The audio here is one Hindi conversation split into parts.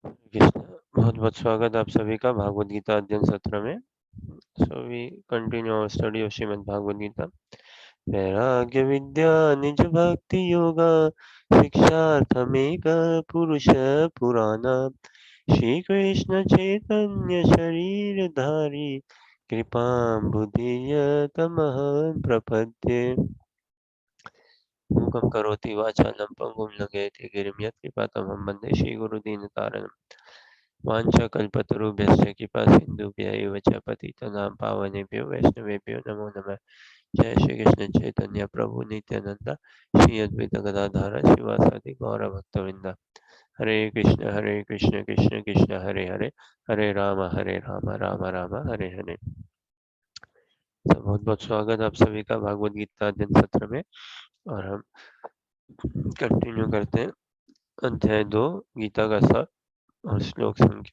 कृष्ण, बहुत बहुत स्वागत आप सभी का भागवत गीता अध्ययन सत्र में। So we continue our study of Shrimad Bhagavad Gita. वैराग्य विद्या निज भक्ति योगा शिक्षार्थमेक पुरुष पुराण श्री कृष्ण चैतन्य शरीर धारी कृपा बुद्धि तमहं प्रपद्ये। मूकं करोति वाचालं पङ्गुं लङ्घयति गिरिं यत्कृपातमहं वन्दे श्रीगुरुदीनतारिणम्। वाञ्छाकल्पतरुभ्यश्च कृपासिन्धुभ्य एव च पतितनां पावनेभ्यो वैष्णवेभ्यो नमो नमः। जय श्री कृष्ण चैतन्य प्रभु नित्यानंद श्री अद्वैत गदाधर शिवासादि गौरभक्तवृंद। हरे कृष्ण कृष्ण कृष्ण हरे हरे, हरे राम राम राम हरे हरे। तो बहुत बहुत स्वागत आप सभी का भागवत गीता अध्ययन सत्र में। और हम कंटिन्यू करते हैं अध्याय 2 गीता का सार और श्लोक संख्या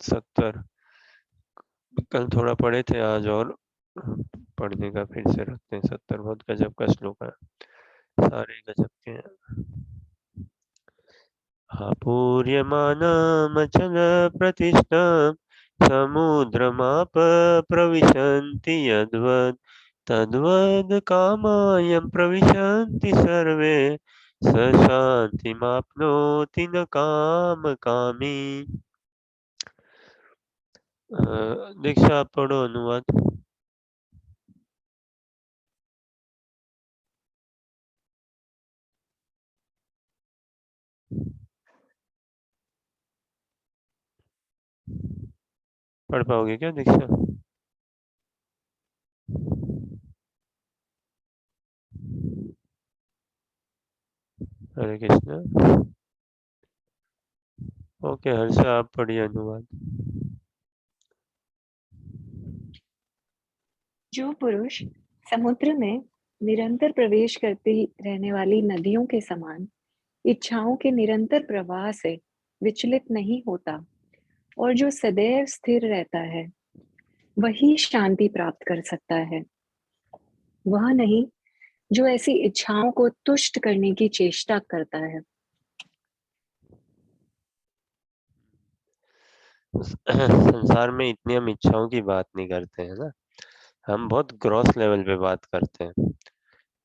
70। कल थोड़ा पढ़े थे, आज और पढ़ने का फिर से रखते हैं। 70 बहुत गजब का श्लोक है, सारे गजब के हैं। आपूर्यमानमचल प्रतिष्ठा समुद्रमाप प्रविशन्ति यद्वत् तद्वद् कामायं प्रविशन्ति सर्वे स शान्तिमाप्नोति न कामकामी। दीक्षा आप पढ़ो अनुवाद। पढ़ पाओगे क्या दीक्षा? हरे कृष्ण। ओके हर्षा आप पढ़िए अनुवाद। जो पुरुष समुद्र में निरंतर प्रवेश करती रहने वाली नदियों के समान इच्छाओं के निरंतर प्रवाह से विचलित नहीं होता और जो सदैव स्थिर रहता है, वही शांति प्राप्त कर सकता है। वह नहीं जो ऐसी इच्छाओं को तुष्ट करने की चेष्टा करता है। संसार में इतनी हम इच्छाओं की बात नहीं करते हैं ना, हम बहुत ग्रॉस लेवल पे बात करते हैं।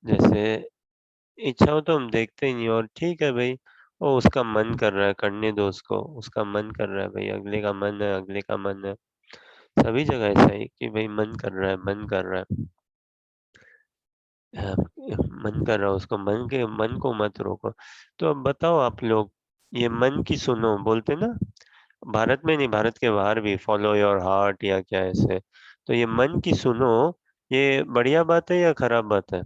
जैसे इच्छाओं तो हम देखते ही नहीं, और ठीक है भाई, वो उसका मन कर रहा है करने दो उसको, उसका मन कर रहा है भाई, अगले का मन है, अगले का मन है। सभी जगह ऐसा ही कि भाई मन कर रहा है, मन कर रहा है। हाँ, मन कर रहा है उसको, मन को मत रोको। तो अब बताओ आप लोग, ये मन की सुनो बोलते ना, भारत में नहीं, भारत के बाहर भी फॉलो योर हार्ट या क्या ऐसे। तो ये मन की सुनो, ये बढ़िया बात है या खराब बात है?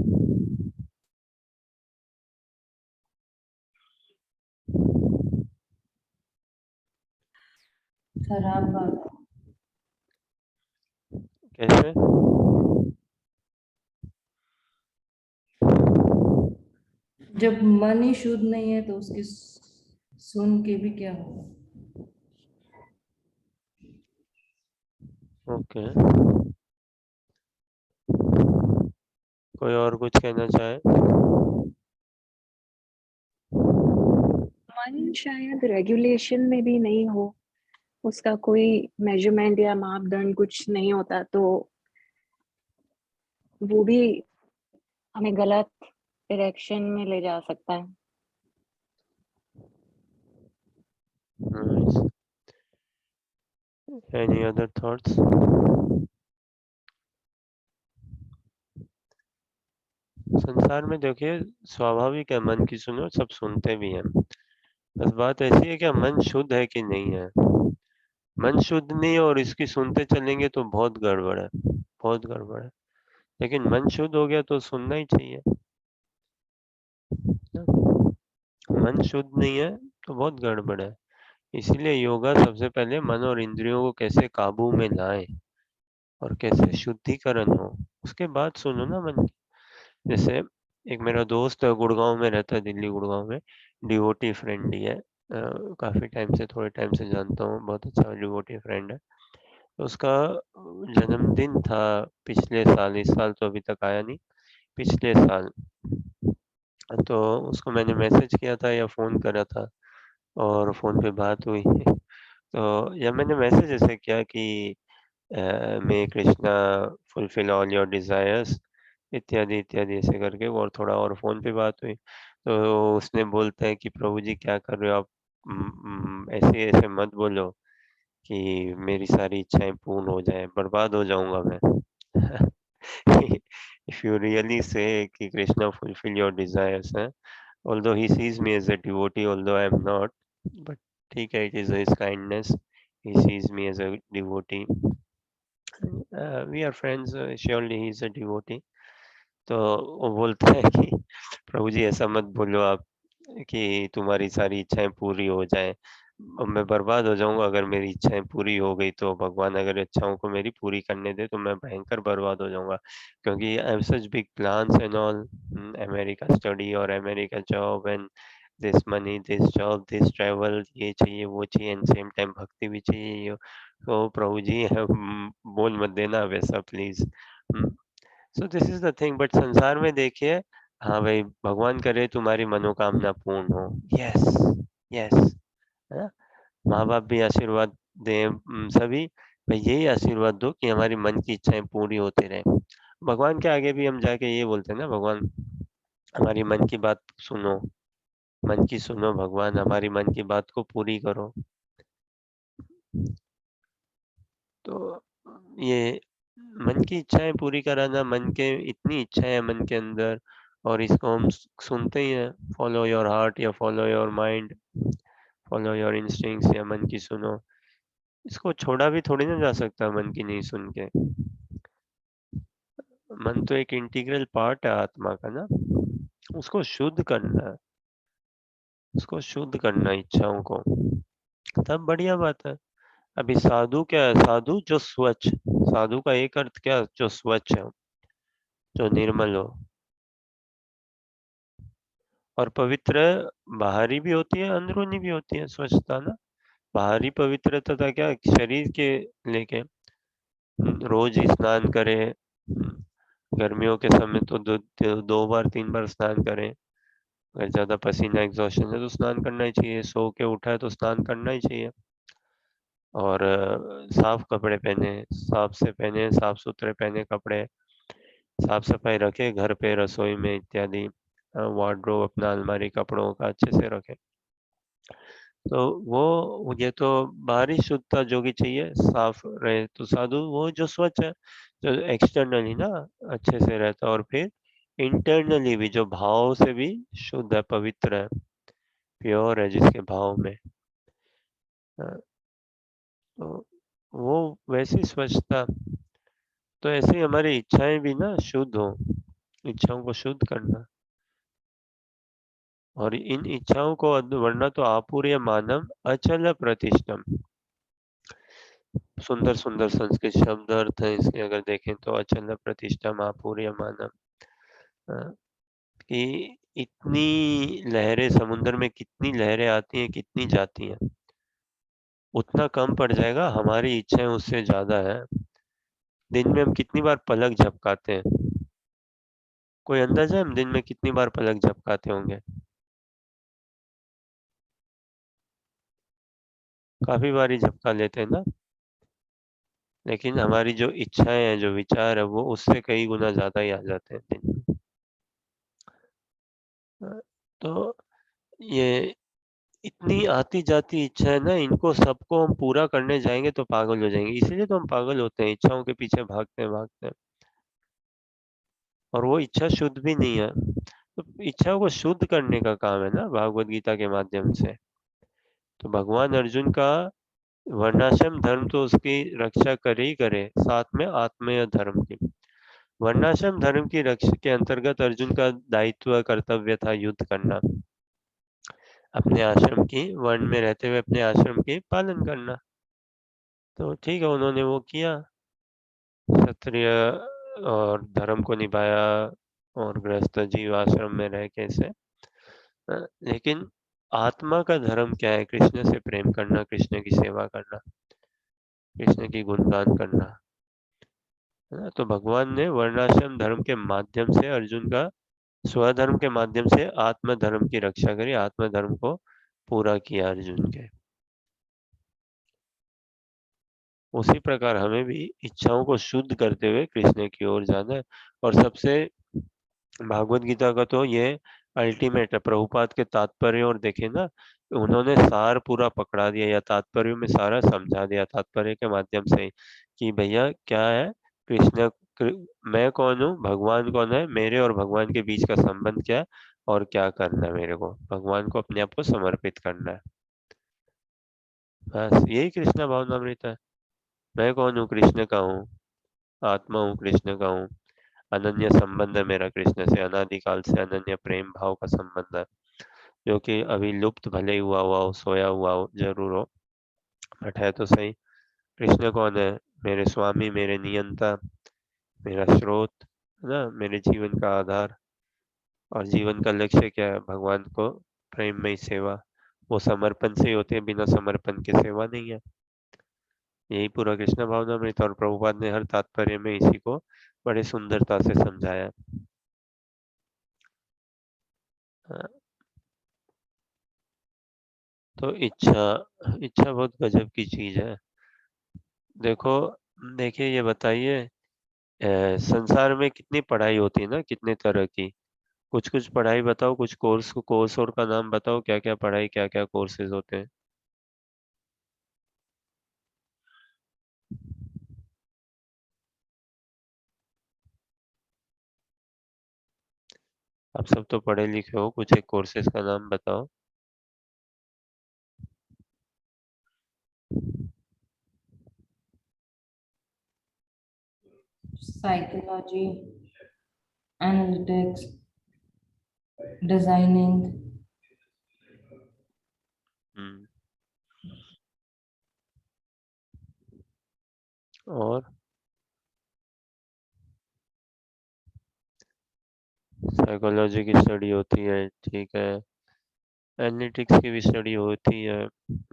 खराब बात। कैसे? जब मन ही शुद्ध नहीं है तो उसकी सुन के भी क्या होगा। ओके, कोई और कुछ कहना चाहे? मन शायद रेगुलेशन में भी नहीं हो, उसका कोई मेजरमेंट या मापदंड कुछ नहीं होता, तो वो भी हमें गलत डायरेक्शन में ले जा सकता है। Any other thoughts? संसार में देखिए, स्वाभाविक है, मन की सुनो, सब सुनते भी हैं। बस बात ऐसी है कि मन शुद्ध है कि नहीं है। मन शुद्ध नहीं है और इसकी सुनते चलेंगे तो बहुत गड़बड़ है, बहुत गड़बड़ है। लेकिन मन शुद्ध हो गया तो सुनना ही चाहिए ना? मन शुद्ध नहीं है तो बहुत गड़बड़ है। इसीलिए योगा सबसे पहले मन और इंद्रियों को कैसे काबू में लाए और कैसे शुद्धिकरण हो, उसके बाद सुनो ना मन की। जैसे एक मेरा दोस्त है, गुड़गांव में रहता है, दिल्ली गुड़गांव में। डिवोटी फ्रेंड ही है, काफी टाइम से, थोड़े टाइम से जानता हूँ, बहुत अच्छा डिवोटी फ्रेंड है। तो उसका जन्मदिन था पिछले साल, इस साल तो अभी तक आया नहीं, पिछले साल। तो उसको मैंने मैसेज किया था या फोन करा था, और फोन पे बात हुई। तो या मैंने मैसेज ऐसे किया कि may Krishna fulfil all your desires इत्यादि इत्यादि ऐसे करके, और थोड़ा और फोन पे बात हुई। तो उसने बोलता है कि प्रभु जी क्या कर रहे हो आप, ऐसे ऐसे मत बोलो कि मेरी सारी इच्छाएं पूर्ण हो जाए, बर्बाद हो जाऊंगा मैं। If you really say कि Krishna fulfill your desires, although he sees me as a devotee, although I am not, but ठीक है, it is his kindness. He sees me as a devotee. We are friends. Surely he is a devotee. तो वो बोलता है कि प्रभु जी ऐसा मत बोलो आप कि तुम्हारी सारी इच्छाएं पूरी हो जाएं, अब मैं बर्बाद हो जाऊंगा अगर मेरी इच्छाएं पूरी हो गई तो। भगवान अगर इच्छाओं को मेरी पूरी करने दे तो मैं भयंकर बर्बाद हो जाऊंगा, क्योंकि I have such big plans and all, America study और America job and this money this job this travel, ये चाहिए वो चाहिए, एंड सेम टाइम भक्ति भी चाहिए। तो प्रभु जी बोल मत देना वैसा please. So this is the thing, but संसार में देखिए, हाँ भाई भगवान करे तुम्हारी मनोकामना पूर्ण हो, यस यस, है ना। माँ बाप भी आशीर्वाद दें, सभी भाई यही आशीर्वाद दो कि हमारी मन की इच्छाएं पूरी होती रहे। भगवान के आगे भी हम जाके ये बोलते हैं ना, भगवान हमारी मन की बात सुनो, मन की सुनो भगवान, हमारी मन की बात को पूरी करो। तो ये मन की इच्छाएं पूरी कराना, मन के इतनी इच्छाएं हैं मन के अंदर, और इसको हम सुनते ही हैं, फॉलो योर हार्ट या follow your mind, follow your instincts या मन की सुनो। इसको छोड़ा भी थोड़ी ना जा सकता मन की नहीं सुन के। मन तो एक इंटीग्रल पार्ट है आत्मा का ना, उसको शुद्ध करना है, उसको शुद्ध करना है इच्छाओं को, तब बढ़िया बात है। अभी साधु क्या है, साधु जो स्वच्छ, साधु का एक अर्थ क्या, जो स्वच्छ है, जो निर्मल हो और पवित्र। बाहरी भी होती है अंदरूनी भी होती है स्वच्छता ना। बाहरी पवित्रता था क्या, शरीर के लेके रोज स्नान करे, गर्मियों के समय तो दो बार तीन बार स्नान करें। अगर ज्यादा पसीना एग्जॉशन है तो स्नान करना ही चाहिए, सो के उठा है तो स्नान करना ही चाहिए। और साफ कपड़े पहने, साफ से पहने, साफ सुथरे पहने कपड़े, साफ सफाई रखे घर पे रसोई में इत्यादि, वार्डरोब अपना अलमारी कपड़ों का अच्छे से रखे। तो वो ये तो बाहरी शुद्धता जो भी चाहिए साफ रहे, तो साधु वो जो स्वच्छ है, जो एक्सटर्नली ना अच्छे से रहता है, और फिर इंटरनली भी जो भाव से भी शुद्ध है, पवित्र है, प्योर है जिसके भाव में, तो वो वैसी स्वच्छता। तो ऐसे ही हमारी इच्छाएं भी ना शुद्ध हो, इच्छाओं को शुद्ध करना, और इन इच्छाओं को वरना तो आपूर्य मानव अचल प्रतिष्ठम। सुंदर सुंदर संस्कृत शब्द अर्थ है इसके, अगर देखें तो अचल प्रतिष्ठम आपूर्य मानव, कि इतनी लहरें समुद्र में, कितनी लहरें आती हैं कितनी जाती हैं, उतना कम पड़ जाएगा, हमारी इच्छाएं उससे ज्यादा है। दिन में हम कितनी बार पलक झपकाते हैं, कोई अंदाजा है हम दिन में कितनी बार पलक झपकाते होंगे? काफी बार ही झपका लेते हैं ना। लेकिन हमारी जो इच्छाएं हैं, जो विचार है, वो उससे कई गुना ज्यादा ही आ जाते हैं दिन में। तो ये इतनी आती जाती इच्छा है ना, इनको सबको हम पूरा करने जाएंगे तो पागल हो जाएंगे, इसीलिए तो हम पागल होते हैं, इच्छाओं के पीछे भागते भागते, और वो इच्छा शुद्ध भी नहीं है। तो इच्छाओं को शुद्ध करने का काम है ना भागवत गीता के माध्यम से। तो भगवान अर्जुन का वर्णाश्रम धर्म तो उसकी रक्षा करे ही करे, साथ में आत्मीय धर्म की। वर्णाश्रम धर्म की रक्षा के अंतर्गत अर्जुन का दायित्व कर्तव्य था युद्ध करना, अपने आश्रम की, वर्ण में रहते हुए अपने आश्रम की पालन करना। तो ठीक है, उन्होंने वो किया, क्षत्रिय और धर्म को निभाया, और गृहस्थ जीव आश्रम में रह के से। लेकिन आत्मा का धर्म क्या है, कृष्ण से प्रेम करना, कृष्ण की सेवा करना, कृष्ण की गुणगान करना, है ना। तो भगवान ने वर्णाश्रम धर्म के माध्यम से अर्जुन का, स्वधर्म के माध्यम से आत्म धर्म की रक्षा करी, आत्म धर्म को पूरा किया अर्जुन के। उसी प्रकार हमें भी इच्छाओं को शुद्ध करते हुए कृष्ण की ओर जाना है। और सबसे भागवत गीता का तो ये अल्टीमेट है। प्रभुपाद के तात्पर्य और देखे ना, उन्होंने सार पूरा पकड़ा दिया, या तात्पर्य में सारा समझा दिया तात्पर्य के माध्यम से ही, कि भैया क्या है कृष्ण, मैं कौन हूँ, भगवान कौन है, मेरे और भगवान के बीच का संबंध क्या है, और क्या करना है मेरे को, भगवान को अपने आप को समर्पित करना है। बस यही कृष्ण भावनामृत है। मैं कौन हूँ, कृष्ण का हूँ, आत्मा हूँ, कृष्ण का हूँ। अनन्य संबंध है मेरा कृष्ण से, अनादिकाल से अनन्य प्रेम भाव का संबंध है, जो कि अभी लुप्त भले ही हुआ हो, सोया हुआ हो जरूर हो, बट है तो सही। कृष्ण कौन है, मेरे स्वामी, मेरे नियंता, मेरा स्रोत, है ना, मेरे जीवन का आधार। और जीवन का लक्ष्य क्या है, भगवान को प्रेम में ही सेवा। वो समर्पण से ही होते हैं, बिना समर्पण के सेवा नहीं है। यही पूरा कृष्ण भावनामृत, और प्रभुपाद ने हर तात्पर्य में इसी को बड़े सुंदरता से समझाया। हाँ, तो इच्छा, इच्छा बहुत गजब की चीज है। देखो, देखिए ये बताइए, संसार में कितनी पढ़ाई होती है ना, कितने तरह की। कुछ कुछ पढ़ाई बताओ, कुछ कोर्स और का नाम बताओ, क्या क्या पढ़ाई, क्या क्या कोर्सेज होते हैं। आप सब तो पढ़े लिखे हो, कुछ एक कोर्सेज का नाम बताओ। साइकोलॉजी, एनालिटिक्स, डिजाइनिंग, हम्म। और साइकोलॉजी की स्टडी होती है, ठीक है। एनालिटिक्स की भी स्टडी होती है।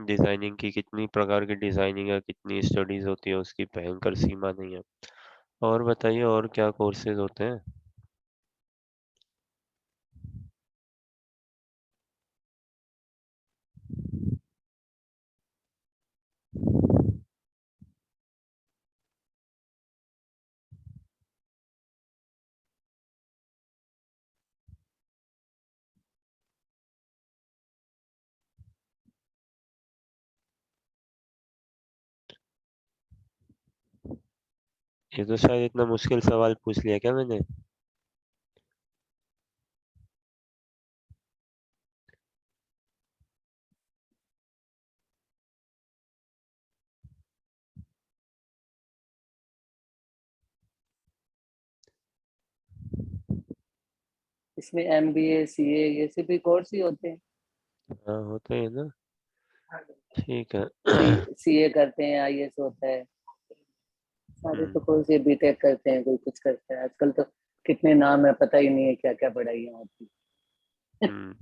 डिजाइनिंग की, कितनी प्रकार की डिजाइनिंग है, कितनी स्टडीज होती है, उसकी भयंकर सीमा नहीं है। और बताइए, और क्या कोर्सेज होते हैं। ये तो शायद इतना मुश्किल सवाल पूछ लिया क्या मैंने। इसमें MBA CA ये सब भी कोर्स ही होते हैं। हाँ होते हैं ना, ठीक है। कोई CA करते हैं, IAS होता है, सारे तो कोर्स, ये BTech करते हैं, कोई कुछ करता है। आजकल तो कितने नाम है, पता ही नहीं है क्या क्या पढ़ाइयाँ होती हम्म।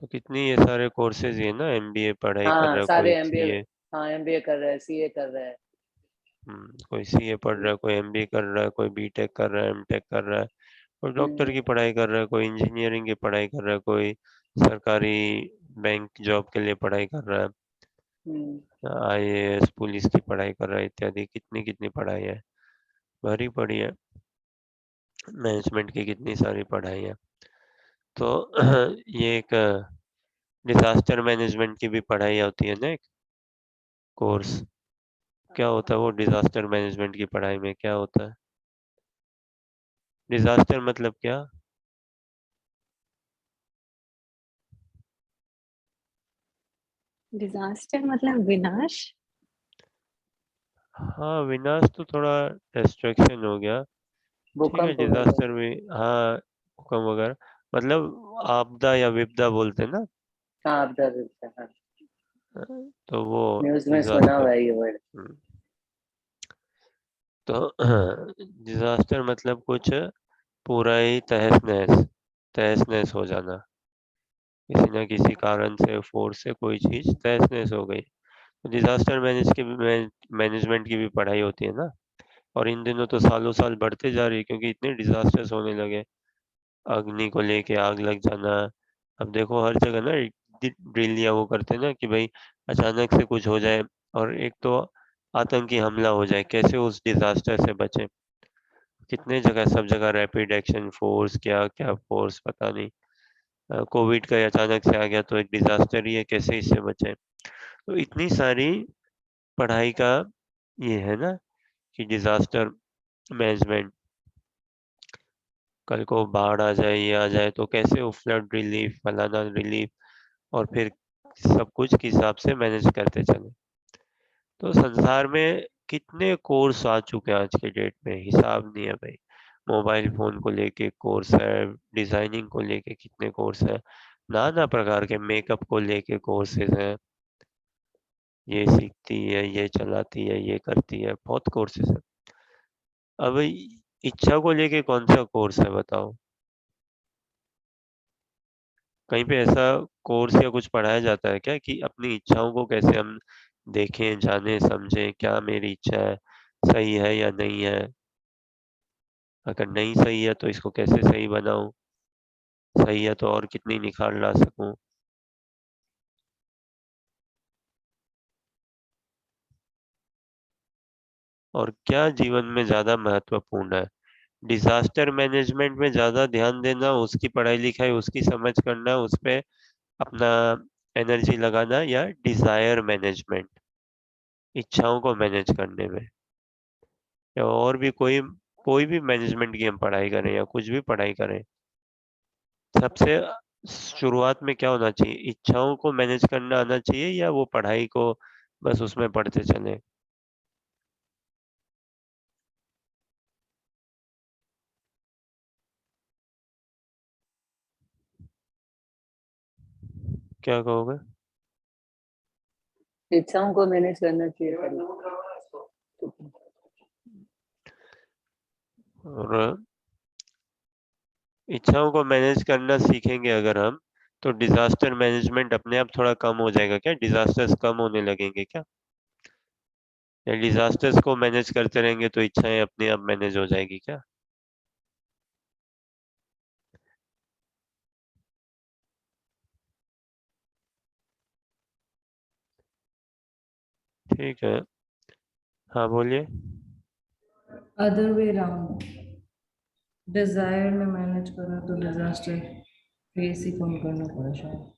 तो कितनी ये सारे कोर्सेज है ना, MBA पढ़ाई कर हाँ रहा है सारे कोई, MBA, सीए। हाँ MBA कर रहा है, CA कर रहा है। कोई सीए पढ़ रहा है, कोई MBA कर रहा है, कोई बीटेक कर रहा है, एमटेक कर रहा है, कोई डॉक्टर हम्म, की पढ़ाई कर रहा है, कोई इंजीनियरिंग की पढ़ाई कर रहा है, कोई सरकारी बैंक जॉब के लिए पढ़ाई कर रहा है, हम्म। IAS पुलिस की पढ़ाई कर रहा है, इत्यादि। कितनी कितनी पढ़ाई है, भरी पड़ी है। मैनेजमेंट की कितनी सारी पढ़ाई है। तो ये एक डिजास्टर मैनेजमेंट की भी पढ़ाई होती है ना, एक कोर्स। क्या होता है वो डिजास्टर मैनेजमेंट की पढ़ाई में, क्या होता है। डिजास्टर मतलब क्या। डिजास्टर मतलब विनाश। हाँ, विनाश तो थोड़ा डिस्ट्रैक्शन हो गया। ठीक है, भूकंप वगैरह। डिजास्टर में हाँ, भूकंप वगैरह, मतलब आपदा या विपदा बोलते हैं ना। हाँ आप दर देते हैं, हाँ। तो वो न्यूज में सुना डिजास्टर। हुआ है ये वर्ड। तो डिजास्टर मतलब कुछ पूरा ही तहस नहस, तहस नहस हो जाना, किसी न किसी कारण से, फोर्स से कोई चीज तहस नहस हो गई। तो डिजास्टर मैनेजमेंट की भी पढ़ाई होती है ना। और इन दिनों तो सालों साल बढ़ते जा रही है, क्योंकि इतने डिजास्टर्स होने लगे। अग्नि को लेके आग लग जाना। अब देखो हर जगह ना ड्रिल या वो करते हैं ना, कि भाई अचानक से कुछ हो जाए। और एक तो आतंकी हमला हो जाए, कैसे उस डिजास्टर से बचें। कितने जगह, सब जगह रैपिड एक्शन फोर्स, क्या क्या फोर्स पता नहीं। कोविड का अचानक से आ गया तो एक डिजास्टर ही है, कैसे इससे बचें। तो इतनी सारी पढ़ाई का ये है ना कि डिजास्टर मैनेजमेंट, कल को बाढ़ आ जाए, ये आ जाए तो कैसे वो फ्लड रिलीफ, फलाना रिलीफ, और फिर सब कुछ के हिसाब से मैनेज करते चले। तो संसार में कितने कोर्स आ चुके हैं आज के डेट में, हिसाब नहीं है भाई। मोबाइल फोन को लेके कोर्स है, डिजाइनिंग को लेके कितने कोर्स है, नाना प्रकार के मेकअप को लेके कोर्सेज हैं। ये सीखती है, ये चलाती है, ये करती है, बहुत कोर्सेज है। अब इच्छा को लेके कौन सा कोर्स है बताओ। कहीं पे ऐसा कोर्स या कुछ पढ़ाया जाता है क्या कि अपनी इच्छाओं को कैसे हम देखें, जाने, समझें, क्या मेरी इच्छा है, सही है या नहीं है, अगर नहीं सही है तो इसको कैसे सही बनाऊं, सही है तो और कितनी निखार ला सकूं। और क्या जीवन में ज्यादा महत्वपूर्ण है, डिजास्टर मैनेजमेंट में ज्यादा ध्यान देना, उसकी पढ़ाई लिखाई, उसकी समझ करना, उस पे अपना एनर्जी लगाना, या डिजायर मैनेजमेंट, इच्छाओं को मैनेज करने में, या और भी कोई भी मैनेजमेंट की हम पढ़ाई करें या कुछ भी पढ़ाई करें, सबसे शुरुआत में क्या होना चाहिए, इच्छाओं को मैनेज करना आना चाहिए, या वो पढ़ाई को बस उसमें पढ़ते चले। क्या कहोगे? इच्छाओं को मैनेज करना चाहिए पहले। और इच्छाओं को मैनेज करना सीखेंगे अगर हम, तो डिजास्टर मैनेजमेंट अपने आप थोड़ा कम हो जाएगा क्या, डिजास्टर्स कम होने लगेंगे क्या, या डिजास्टर्स को मैनेज करते रहेंगे तो इच्छाएं अपने आप मैनेज हो जाएगी क्या? ठीक है, हाँ बोलिए। अदर वे राउंड, डिजायर में मैनेज करो तो डिजास्टर फेस ही कम करना पड़ा शायद।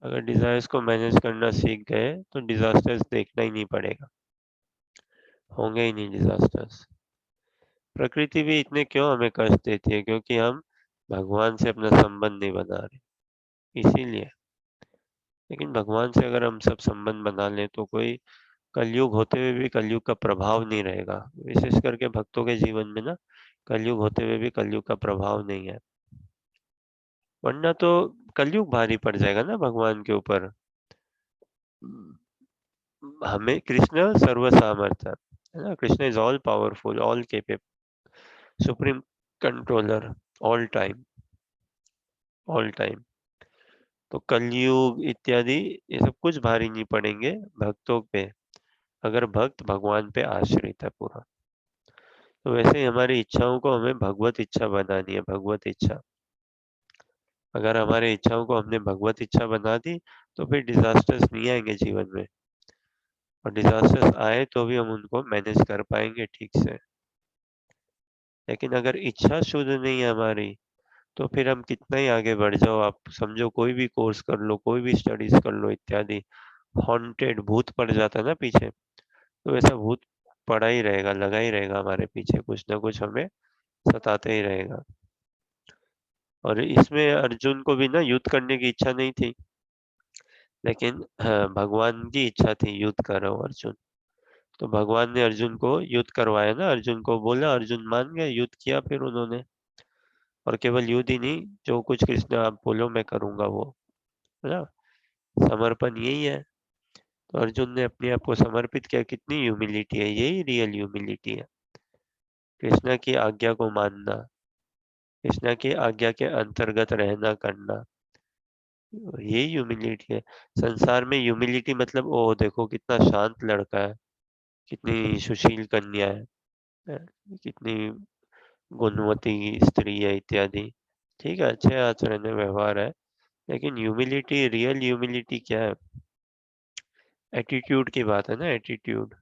अगर डिजायर्स को मैनेज करना सीख गए तो डिजास्टर्स देखना ही नहीं पड़ेगा, होंगे ही नहीं डिजास्टर्स। प्रकृति भी इतने क्यों हमें कष्ट देती है, क्योंकि हम भगवान से अपना संबंध नहीं बना रहे, इसीलिए। लेकिन भगवान से अगर हम सब संबंध बना लें तो कोई कलयुग होते हुए भी कलयुग का प्रभाव नहीं रहेगा, विशेष करके भक्तों के जीवन में ना, कलयुग होते हुए भी कलयुग का प्रभाव नहीं है। वरना तो कलयुग भारी पड़ जाएगा ना भगवान के ऊपर। हमें कृष्ण सर्व सामर्थ्य है ना, Krishna is all powerful, all capable, supreme controller, all time, all time. तो कलयुग इत्यादि ये सब कुछ भारी नहीं पड़ेंगे भक्तों पे, अगर भक्त भगवान पे आश्रित है पूरा। तो वैसे ही हमारी इच्छाओं को हमें भगवत इच्छा बनानी है, भगवत इच्छा। अगर हमारे इच्छाओं को हमने भगवत इच्छा बना दी तो फिर डिजास्टर्स नहीं आएंगे जीवन में, और डिजास्टर्स आए तो भी हम उनको मैनेज कर पाएंगे ठीक से। लेकिन अगर इच्छा शुद्ध नहीं है हमारी, तो फिर हम कितना ही आगे बढ़ जाओ, आप समझो कोई भी कोर्स कर लो, कोई भी स्टडीज कर लो इत्यादि, हॉन्टेड भूत पड़ जाता है ना पीछे, तो ऐसा भूत पड़ा ही रहेगा, लगा ही रहेगा हमारे पीछे, कुछ ना कुछ हमें सताते ही रहेगा। और इसमें अर्जुन को भी ना युद्ध करने की इच्छा नहीं थी, लेकिन हाँ, भगवान की इच्छा थी युद्ध करो अर्जुन। तो भगवान ने अर्जुन को युद्ध करवाया ना, अर्जुन को बोला, अर्जुन मान गया, युद्ध किया फिर उन्होंने। और केवल युद्ध ही नहीं, जो कुछ कृष्ण आप बोलो मैं करूंगा वो, है ना, समर्पण यही है। तो अर्जुन ने अपने आप को समर्पित किया, कितनी ह्यूमिलिटी है, यही रियल ह्यूमिलिटी है, कृष्णा की आज्ञा को मानना, कृष्णा की आज्ञा के अंतर्गत रहना करना, यही ह्यूमिलिटी है। संसार में ह्यूमिलिटी मतलब ओ देखो कितना शांत लड़का है, कितनी सुशील कन्या है, कितनी गुणवती स्त्री है इत्यादि। ठीक है, अच्छे आचरण है, व्यवहार है, लेकिन ह्यूमिलिटी, रियल ह्यूमिलिटी क्या है, एटीट्यूड की बात है ना, एटीट्यूड।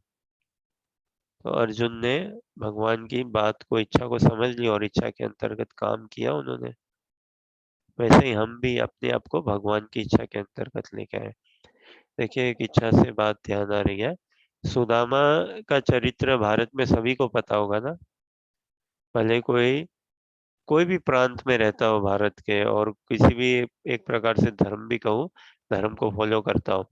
तो अर्जुन ने भगवान की बात को, इच्छा को समझ लिया और इच्छा के अंतर्गत काम किया उन्होंने। वैसे ही हम भी अपने आप को भगवान की इच्छा के अंतर्गत लेके आए। देखिए, एक इच्छा से बात ध्यान आ रही है। सुदामा का चरित्र भारत में सभी को पता होगा ना। भले कोई कोई भी प्रांत में रहता हो भारत के, और किसी भी एक प्रकार से धर्म भी कहूँ, धर्म को फॉलो करता हो,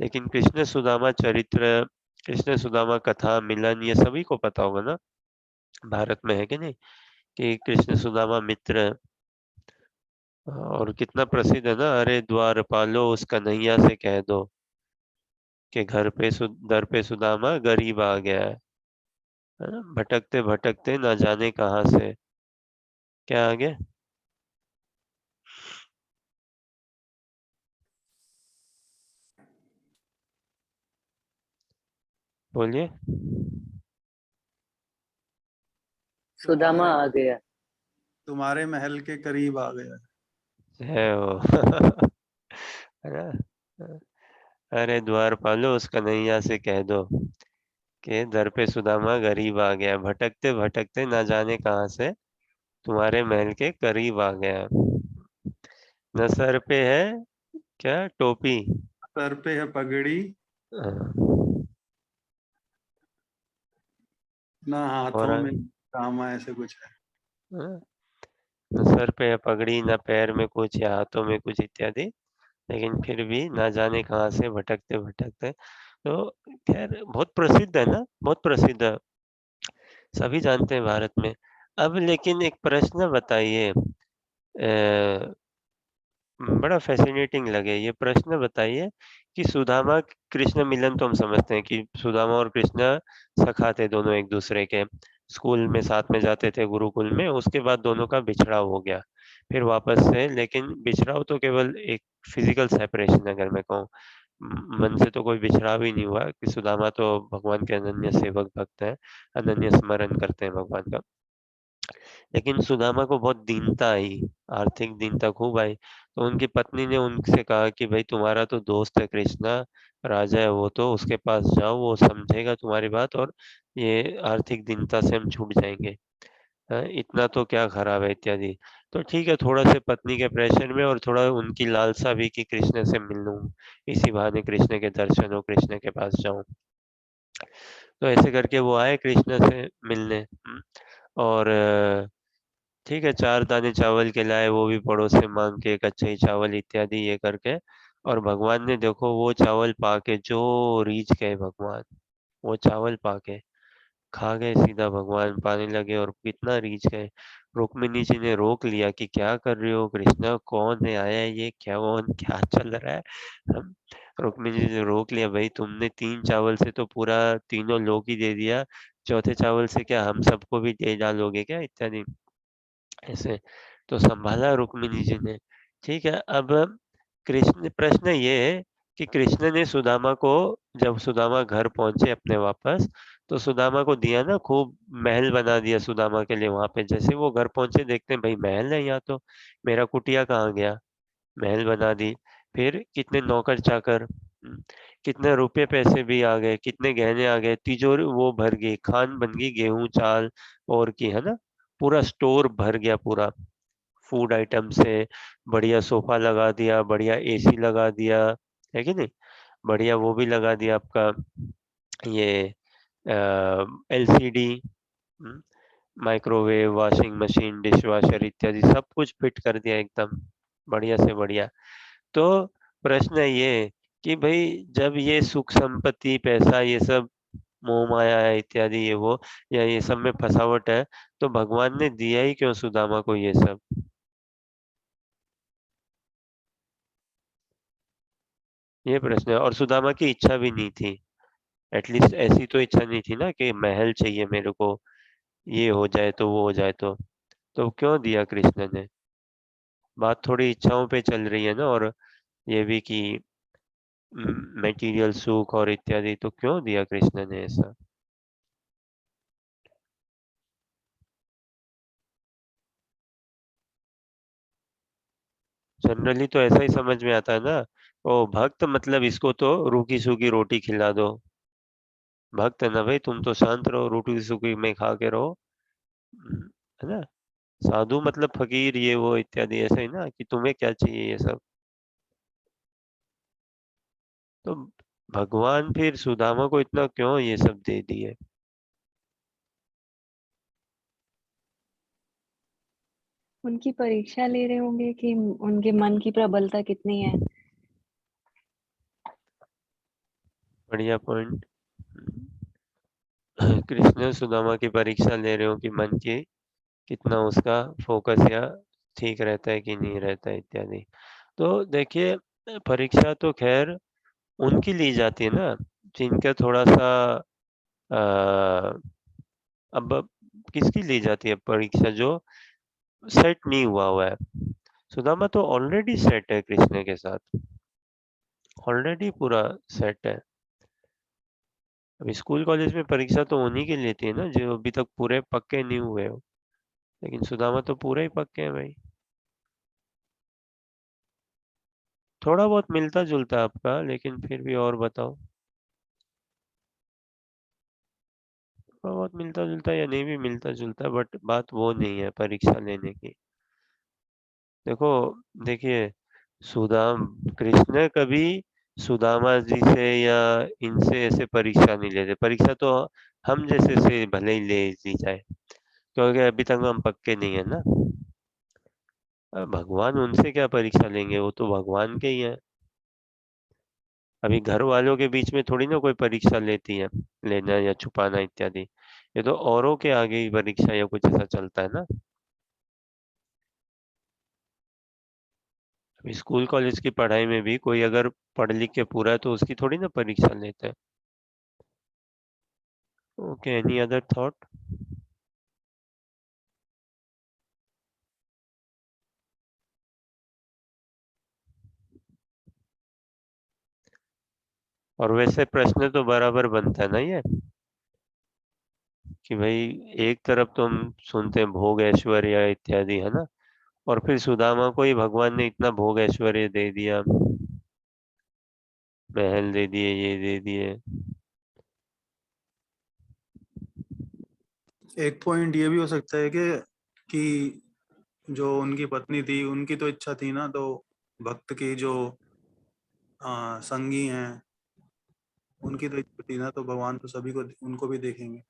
लेकिन कृष्ण सुदामा चरित्र, कृष्ण सुदामा कथा, मिलन, ये सभी को पता होगा ना भारत में, है कि नहीं? कि कृष्ण सुदामा मित्र, और कितना प्रसिद्ध है ना, अरे द्वारपालो उस कन्हैया से कह दो कि दर पे सुदामा गरीब आ गया है ना? भटकते भटकते ना जाने कहाँ से, क्या आ गया? बोलिए। सुदामा आ गया। तुम्हारे महल के करीब आ गया। है वो है ना? अरे द्वारपालो उस कन्हैया से कह दो कि दर पे सुदामा गरीब आ गया, भटकते भटकते ना जाने कहाँ से तुम्हारे महल के करीब आ गया। न सर पे है क्या टोपी? सर पे है पगड़ी, हाँ, ना और हाथों में कामा, ऐसे कुछ है। हाँ, न सर पे है पगड़ी, न पैर में कुछ या हाथों में कुछ इत्यादि, लेकिन फिर भी ना जाने कहाँ से भटकते भटकते। तो खैर बहुत प्रसिद्ध है ना, बहुत प्रसिद्ध है, सभी जानते हैं भारत में। अब लेकिन एक प्रश्न बताइए, बड़ा फैसिनेटिंग लगे ये प्रश्न बताइए कि सुदामा कृष्ण मिलन तो हम समझते हैं कि सुदामा और कृष्ण सखा थे, दोनों एक दूसरे के, स्कूल में साथ में जाते थे गुरुकुल में। उसके बाद दोनों का बिछड़ाव हो गया फिर वापस से, लेकिन बिछड़ाव तो केवल एक फिजिकल सेपरेशन, अगर मैं कहूँ, मन से तो कोई बिछड़ाव ही नहीं हुआ, कि सुदामा तो भगवान के अनन्य सेवक भक्त हैं, अनन्य स्मरण करते हैं भगवान का। लेकिन सुदामा को बहुत दीनता आई, आर्थिक दीनता खूब आई। तो उनकी पत्नी ने उनसे कहा कि भाई तुम्हारा तो दोस्त है कृष्णा, राजा है वो, तो उसके पास जाओ, वो समझेगा तुम्हारी बात, और ये आर्थिक दीनता से हम छूट जाएंगे। इतना तो क्या खराब है इत्यादि। तो ठीक है, थोड़ा से पत्नी के प्रेशर में और थोड़ा उनकी लालसा भी कि कृष्ण से मिल लूं, इसी बहाने कृष्ण के दर्शन हो, कृष्ण के पास जाऊं। तो ऐसे करके वो आए कृष्ण से मिलने। और ठीक है, 4 दाने चावल के लाए, वो भी पड़ोस से मांग के, कच्चे चावल इत्यादि ये करके। और भगवान ने देखो वो चावल पाके जो रीझ गए भगवान, वो चावल पाके खा गए सीधा, भगवान पाने लगे और कितना रीझ गए। रुक्मिणी जी ने रोक लिया कि क्या कर रहे हो कृष्णा, कौन है आया है ये, क्या कौन क्या चल रहा है? हम रुक्मिणी जी ने रोक लिया, भाई तुमने 3 चावल से तो पूरा तीनों लोग ही दे दिया, चौथे चावल से क्या हम सबको भी दे डालोगे क्या इत्यादि, ऐसे। तो संभाला रुक्मिणी जी ने। ठीक है, अब कृष्ण, प्रश्न ये है कि कृष्ण ने सुदामा को, जब सुदामा घर पहुंचे अपने वापस, तो सुदामा को दिया ना, खूब महल बना दिया सुदामा के लिए वहां पे। जैसे वो घर पहुंचे देखते हैं भाई महल है यहाँ तो, मेरा कुटिया कहाँ गया, महल बना दी। फिर कितने नौकर चाकर, कितने रुपए पैसे भी आ गए, कितने गहने आ गए, तिजोरी वो भर गई, खान बन गई, गेहूं चाल और की, है ना, पूरा स्टोर भर गया पूरा फूड आइटम से। बढ़िया सोफा लगा दिया, बढ़िया एसी लगा दिया, है कि नहीं? बढ़िया वो भी लगा दिया आपका, ये LCD, microwave, washing machine, dish washer इत्यादि सब कुछ फिट कर दिया एकदम बढ़िया से बढ़िया। तो प्रश्न ये है कि भाई जब ये सुख संपत्ति पैसा ये सब मोह माया है इत्यादि, ये वो, या ये सब में फंसावट है, तो भगवान ने दिया ही क्यों सुदामा को ये सब? ये प्रश्न है। और सुदामा की इच्छा भी नहीं थी, एटलीस्ट ऐसी तो इच्छा नहीं थी ना कि महल चाहिए मेरे को, ये हो जाए तो वो हो जाए तो क्यों दिया कृष्ण ने? बात थोड़ी इच्छाओं पे चल रही है ना, और ये भी कि मटेरियल सुख और इत्यादि, तो क्यों दिया कृष्ण ने ऐसा? जनरली तो ऐसा ही समझ में आता है ना, ओ भक्त मतलब इसको तो रूखी सूखी रोटी खिला दो, भक्त है ना भाई, तुम तो शांत रहो, रोटी सूखी में खा के रहो, है ना। साधु मतलब फकीर, ये वो इत्यादि, ऐसा ही ना कि तुम्हें क्या चाहिए ये सब। तो भगवान फिर सुदामा को इतना क्यों ये सब दे दिए? उनकी परीक्षा ले रहे होंगे कि उनके मन की प्रबलता कितनी है। बढ़िया पॉइंट। कृष्ण सुदामा की परीक्षा ले रहे हो कि मन की कितना उसका फोकस या ठीक रहता है कि नहीं रहता है इत्यादि। तो देखिए, परीक्षा तो खैर उनकी ली जाती है ना जिनका थोड़ा सा आ, अब किसकी ली जाती है परीक्षा? जो सेट नहीं हुआ है। सुदामा तो ऑलरेडी सेट है कृष्ण के साथ, ऑलरेडी पूरा सेट है। अभी स्कूल कॉलेज में परीक्षा तो उन्हीं की लेती है ना जो अभी तक पूरे पक्के नहीं हुए हो, लेकिन सुदामा तो पूरे ही पक्के हैं भाई। थोड़ा बहुत मिलता जुलता है आपका, लेकिन फिर भी और बताओ। थोड़ा बहुत मिलता जुलता या नहीं भी मिलता जुलता, बट बात वो नहीं है परीक्षा लेने की। देखो, देखिए, सुदाम कृष्ण कभी सुदामा जी से या इनसे ऐसे परीक्षा नहीं लेते। परीक्षा तो हम जैसे से भले ही ले ली जाए, क्योंकि अभी तक हम पक्के नहीं है ना। अब भगवान उनसे क्या परीक्षा लेंगे, वो तो भगवान के ही हैं। अभी घर वालों के बीच में थोड़ी ना कोई परीक्षा लेती है, लेना या छुपाना इत्यादि। ये तो औरों के आगे ही परीक्षा या कुछ ऐसा चलता है ना। अभी स्कूल कॉलेज की पढ़ाई में भी कोई अगर पढ़ लिख के पूरा है तो उसकी थोड़ी ना परीक्षा लेते हैं। Okay, any other thought? और वैसे प्रश्न तो बराबर बनता है ना ये, कि भाई एक तरफ तो हम सुनते हैं भोग ऐश्वर्य इत्यादि, है ना, और फिर सुदामा को ही भगवान ने इतना भोग ऐश्वर्य दे दिया, महल दे दिए, ये दे दिए। एक पॉइंट ये भी हो सकता है कि जो उनकी पत्नी थी उनकी तो इच्छा थी ना, तो भक्त की जो संगी हैं उनकी तो इच्छा थी ना, तो भगवान तो सभी को उनको भी देखेंगे।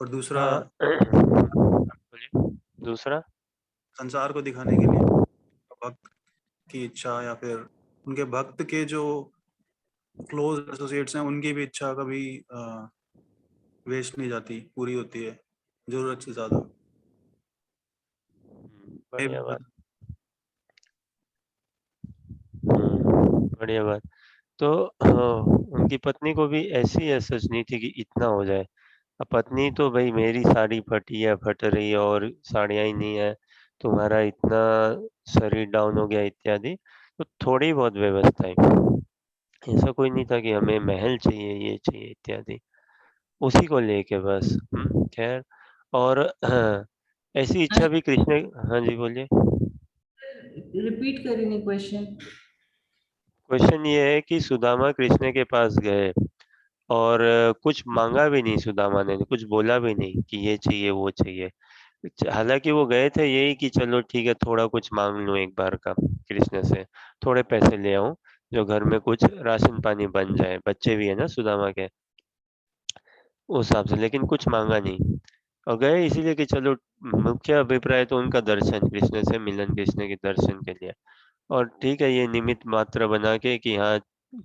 और दूसरा, हाँ। बोलिए। दूसरा? संसार को दिखाने के लिए भक्त की इच्छा, या फिर उनके भक्त के जो क्लोज एसोसिएट्स हैं उनकी भी इच्छा कभी वेस्ट नहीं जाती, पूरी होती है जरूरत से ज्यादा। ये भी बढ़िया बात। होता बढ़िया बात। तो हाँ, उनकी पत्नी को भी ऐसी है, सच नहीं थी कि इतना हो जाए। अब पत्नी तो भाई, मेरी साड़ी फटी है, फट रही है और साड़ियाँ ही नहीं है, तुम्हारा इतना शरीर डाउन हो गया इत्यादि। तो थोड़ी बहुत व्यवस्था है, ऐसा कोई नहीं था कि हमें महल चाहिए, ये चाहिए इत्यादि। उसी को लेके बस। खैर। और हाँ, ऐसी इच्छा भी कृष्ण। हाँ जी, बोलिए। रिपीट करेंगे क्वेश्चन। क्वेश्चन ये है कि सुदामा कृष्ण के पास गए और कुछ मांगा भी नहीं, सुदामा ने कुछ बोला भी नहीं कि ये चाहिए वो चाहिए। हालांकि वो गए थे यही कि चलो ठीक है, थोड़ा कुछ मांग लूं एक बार का कृष्ण से, थोड़े पैसे ले आऊं, जो घर में कुछ राशन पानी बन जाए, बच्चे भी है ना सुदामा के, उस हिसाब से। लेकिन कुछ मांगा नहीं, और गए इसीलिए कि चलो, मुख्य अभिप्राय तो उनका दर्शन, कृष्ण से मिलन, कृष्ण के दर्शन के लिए। और ठीक है, ये निमित्त मात्र बना के कि हाँ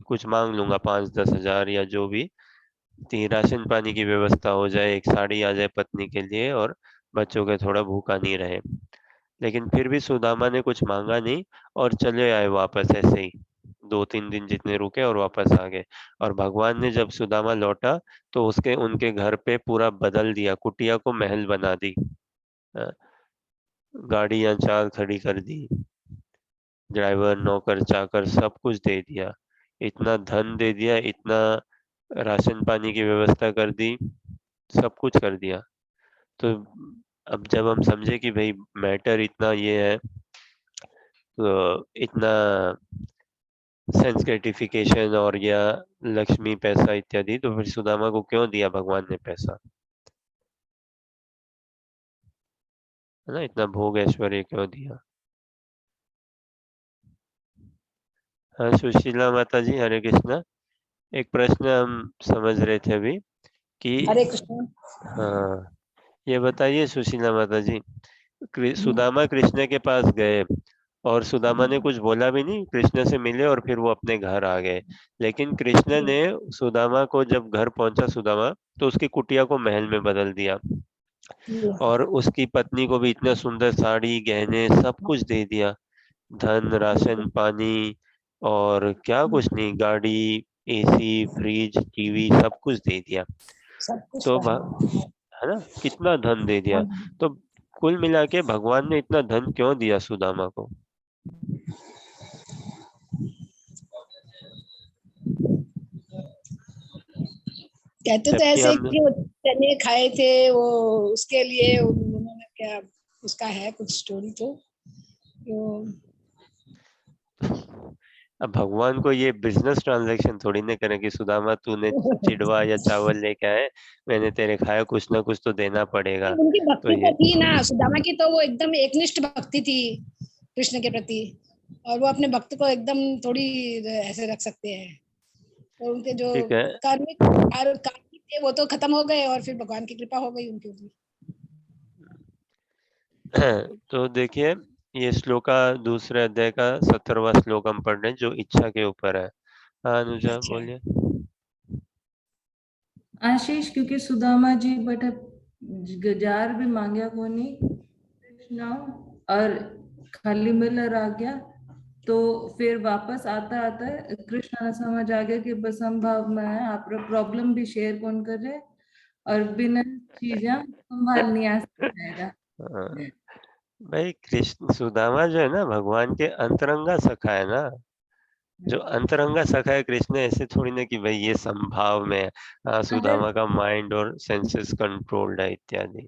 कुछ मांग लूंगा, 5-10 हजार या जो भी, राशन पानी की व्यवस्था हो जाए, एक साड़ी आ जाए पत्नी के लिए, और बच्चों के थोड़ा भूखा नहीं रहे। लेकिन फिर भी सुदामा ने कुछ मांगा नहीं, और चले आए वापस ऐसे ही, 2-3 दिन जितने रुके और वापस आ गए। और भगवान ने जब सुदामा लौटा तो उसके उनके घर पे पूरा बदल दिया, कुटिया को महल बना दी, अ, गाड़ियां चार खड़ी कर दी, ड्राइवर नौकर चाकर सब कुछ दे दिया, इतना धन दे दिया, इतना राशन पानी की व्यवस्था कर दी, सब कुछ कर दिया। तो अब जब हम समझे कि भाई मैटर इतना ये है, तो इतना सेंस ग्रेटिफिकेशन और या लक्ष्मी, पैसा इत्यादि, तो फिर सुदामा को क्यों दिया भगवान ने पैसा, है ना? इतना भोग ऐश्वर्य क्यों दिया? हाँ सुशीला माता जी, हरे कृष्णा। एक प्रश्न हम समझ रहे थे अभी कि हरे कृष्ण। हाँ, ये बताइए सुशीला माता जी, हम्म, सुदामा कृष्ण के पास गए और सुदामा ने कुछ बोला भी नहीं, कृष्ण से मिले और फिर वो अपने घर आ गए। लेकिन कृष्ण ने सुदामा को, जब घर पहुंचा सुदामा, तो उसकी कुटिया को महल में बदल दिया ये, और उसकी पत्नी को भी इतना सुंदर साड़ी, गहने, सब कुछ दे दिया। धन, राशन, पानी और क्या कुछ नहीं, गाड़ी, एसी, फ्रिज, टीवी, सब कुछ दे दिया। सब कुछ तो तो है ना, कितना धन दे दिया। है। तो कुल मिला के भगवान ने इतना धन क्यों दिया सुदामा को? कहते तो जबकि ऐसे हम कि वो चने खाए थे वो, उसके लिए उन्होंने क्या, उसका है कुछ स्टोरी तो अब भगवान को ये बिजनेस ट्रांजैक्शन थोड़ी ना करें कि सुदामा तूने चिड़वा या चावल लेके आए, मैंने तेरे खाया, कुछ ना कुछ तो देना पड़ेगा। उनकी तो भक्ति ये तो थी ना सुदामा की, तो वो एकदम एकनिष्ठ भक्ति थी कृष्ण के प्रति, और वो अपने भक्त को एकदम थोड़ी ऐसे रख सकते हैं। और उनके जो ठीक है। कार्मिक थे वो तो खत्म हो गए, और फिर भगवान की कृपा हो गई उनके ऊपर। तो देखिए, ये श्लोका दूसरे अध्याय का 17वां श्लोक हम पढ़ रहे हैं, जो इच्छा के ऊपर है। हाँ अनुजा अच्छा, बोलिए। आशीष, क्योंकि सुदामा जी बट जार भी मांग्या को नहीं कृष्णा, और खाली मिलर आ गया, तो फिर वापस आता आता कृष्णा ने समझ आ गया कि बस हम भाव में है, आप प्रॉब्लम भी शेयर कौन कर रहे, और बिना चीजा संभालनी आ जाएगा। हाँ, भाई कृष्ण सुदामा जो है ना, भगवान के अंतरंगा सखा है ना। जो अंतरंगा सखा है कृष्ण, ऐसे थोड़ी ना कि भाई ये संभाव में है। हाँ, अगर सुदामा का माइंड और सेंसेस कंट्रोल्ड है इत्यादि।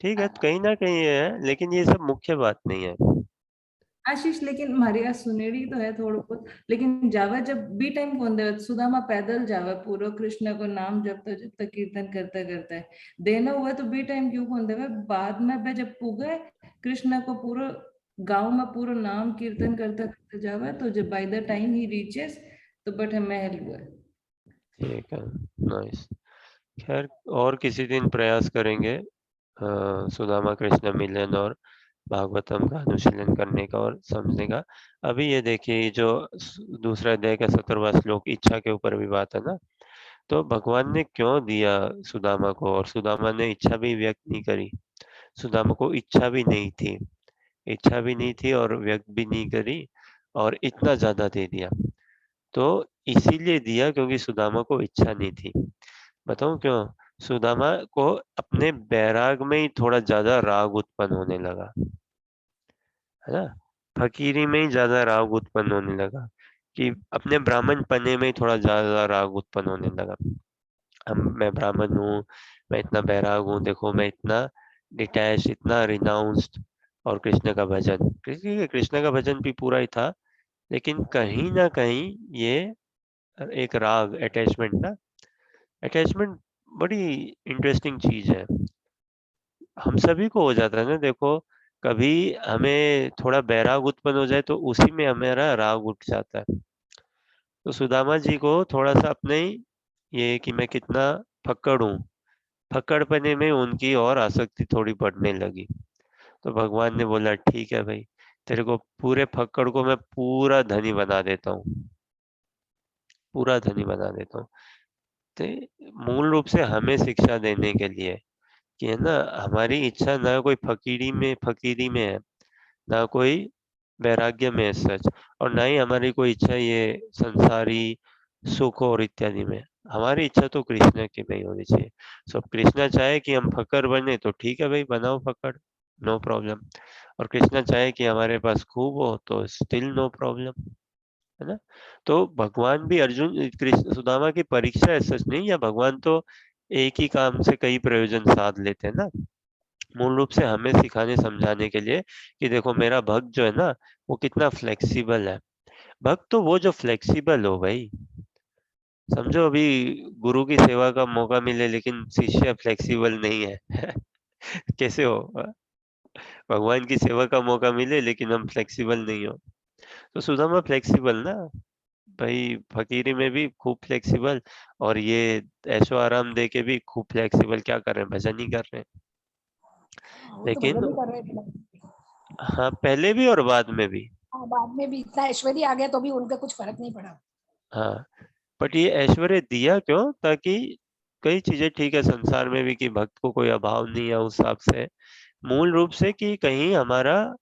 ठीक है, तो कहीं ना कहीं ये है, लेकिन ये सब मुख्य बात नहीं है। आशीष, लेकिन हमारे यहाँ सुनेड़ी तो है थोड़ा बहुत, लेकिन जावा जब भी टाइम कौन दे, सुदामा पैदल जावा पूरा कृष्ण को नाम जब तक कीर्तन करता करता है, देना हुआ तो बी टाइम क्यों कौन देवे, बाद में बे जब पुगे कृष्ण को पूरा गांव में पूरा नाम कीर्तन करता करता जावा, तो जब by the time he reaches तो बट महल हुआ। ठीक है, नाइस। खैर, और किसी दिन प्रयास करेंगे सुदामा कृष्ण मिलन और भागवतम का अनुशीलन करने का और समझने का। अभी ये देखिए, ये जो दूसरा अध्याय का 17वां श्लोक, इच्छा के ऊपर भी बात है ना। तो भगवान ने क्यों दिया सुदामा को, और सुदामा ने इच्छा भी व्यक्त नहीं करी। सुदामा को इच्छा भी नहीं थी, इच्छा भी नहीं थी और व्यक्त भी नहीं करी, और इतना ज्यादा दे दिया। तो इसीलिए दिया क्योंकि सुदामा को इच्छा नहीं थी। बताऊं क्यों? सुदामा को अपने बैराग में ही थोड़ा ज्यादा राग उत्पन्न होने लगा, है ना। फकीरी में ही ज्यादा राग उत्पन्न होने लगा, कि अपने ब्राह्मण पने में ही थोड़ा ज्यादा राग उत्पन्न होने लगा। हम मैं ब्राह्मण हूँ, मैं इतना बैराग हूँ, देखो मैं इतना डिटैच, इतना रिनाउंस्ड। और कृष्ण का भजन, कृष्ण का भजन भी पूरा ही था, लेकिन कहीं ना कहीं ये एक राग, अटैचमेंट ना, अटैचमेंट बड़ी इंटरेस्टिंग चीज है। हम सभी को हो जाता है ना, देखो, कभी हमें थोड़ा बैराग उत्पन्न हो जाए तो उसी में हमारा राग उठ जाता है। तो सुदामा जी को थोड़ा सा अपने ही, ये कि मैं कितना फक्कड़ हूँ, फक्कड़पने में उनकी और आसक्ति थोड़ी बढ़ने लगी। तो भगवान ने बोला ठीक है भाई, तेरे को पूरे फक्कड़ को मैं पूरा धनी बना देता हूँ, पूरा धनी बना देता हूँ। तो मूल रूप से हमें शिक्षा देने के लिए कि है ना, हमारी इच्छा ना कोई फकीरी में है, ना कोई वैराग्य में है सच, और ना ही हमारी कोई इच्छा ये संसारी सुख और इत्यादि में। हमारी इच्छा तो कृष्ण की में ही होनी चाहिए। सब कृष्णा चाहे कि हम फकर बने तो ठीक है भाई, बनाओ फकर, नो प्रॉब्लम। और कृष्णा चाहे कि हमारे पास खूब हो तो स्टिल नो प्रॉब्लम, है ना। तो भगवान भी अर्जुन कृष्ण सुदामा की परीक्षा है सच नहीं, या भगवान तो एक ही काम से कई प्रयोजन साध लेते हैं ना। मूल रूप से हमें सिखाने समझाने के लिए कि देखो मेरा भक्त जो है ना, वो कितना फ्लेक्सिबल है। भक्त तो वो जो फ्लेक्सिबल हो भाई। समझो अभी गुरु की सेवा का मौका मिले लेकिन शिष्य फ्लेक्सिबल नहीं है कैसे हो? भगवान की सेवा का मौका मिले लेकिन हम फ्लेक्सिबल नहीं हो। तो सुदामा फ्लेक्सिबल ना भाई, फकीरी में भी खूब फ्लेक्सिबल, और ये ऐशो आराम दे के भी खूब फ्लेक्सिबल। क्या कर रहे हैं? भजन ही कर रहे हैं। वो तो लेकिन भजन ही कर रहे थे। हाँ, पहले भी और बाद में भी। हाँ, बाद में भी इतना ऐश्वर्य आ गया तो भी उनका कुछ फर्क नहीं पड़ा। हाँ, बट ये ऐश्वर्य दिया क्यों? ताकि कई चीजें ठीक है संसार में भी, कि भक्त को कोई अभाव नहीं है उस हिसाब से, मूल रूप से कि कहीं हमारा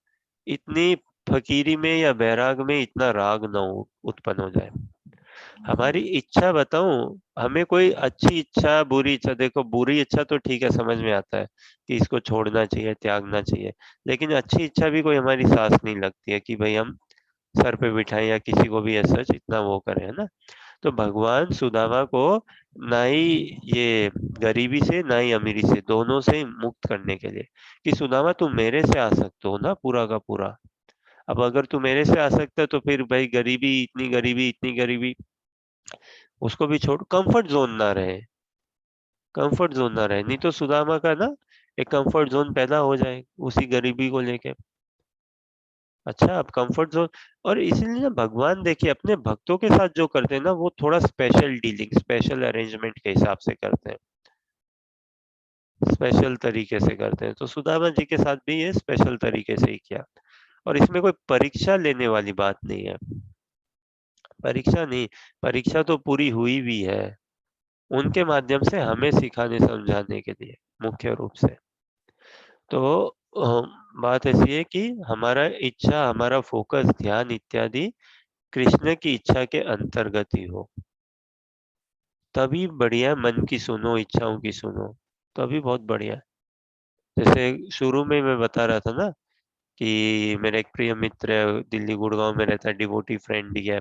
इतनी फकीरी में या बैराग में इतना राग न उत्पन्न हो जाए। हमारी इच्छा बताऊं, हमें कोई अच्छी इच्छा बुरी इच्छा, देखो बुरी इच्छा तो ठीक है, समझ में आता है कि इसको छोड़ना चाहिए, त्यागना चाहिए। लेकिन अच्छी इच्छा भी कोई हमारी सांस नहीं लगती है कि भाई हम सर पे बिठाएं या किसी को भी ऐसा इतना वो करें, है ना। तो भगवान सुदामा को ना ही ये गरीबी से ना ही अमीरी से, दोनों से ही मुक्त करने के लिए, कि सुदामा तुम मेरे से आ सकते हो ना पूरा का पूरा। अब अगर तू मेरे से आ सकता है तो फिर भाई गरीबी, इतनी गरीबी उसको भी छोड़, कंफर्ट जोन ना रहे, कंफर्ट जोन ना रहे। नहीं तो सुदामा का ना एक कंफर्ट जोन पैदा हो जाए उसी गरीबी को लेके। अच्छा, अब कंफर्ट जोन, और इसीलिए ना भगवान देखिए अपने भक्तों के साथ जो करते हैं ना, वो थोड़ा स्पेशल डीलिंग, स्पेशल अरेंजमेंट के हिसाब से करते हैं, स्पेशल तरीके से करते हैं। तो सुदामा जी के साथ भी ये स्पेशल तरीके से ही किया, और इसमें कोई परीक्षा लेने वाली बात नहीं है। परीक्षा नहीं, परीक्षा तो पूरी हुई भी है उनके माध्यम से हमें सिखाने समझाने के लिए, मुख्य रूप से। तो बात ऐसी है कि हमारा इच्छा, हमारा फोकस, ध्यान इत्यादि कृष्ण की इच्छा के अंतर्गत ही हो, तभी बढ़िया। मन की सुनो, इच्छाओं की सुनो, तभी बहुत बढ़िया। जैसे शुरू में मैं बता रहा था ना कि मेरा एक प्रिय मित्र है, दिल्ली गुड़गांव में रहता है, डिवोटी फ्रेंड ही है।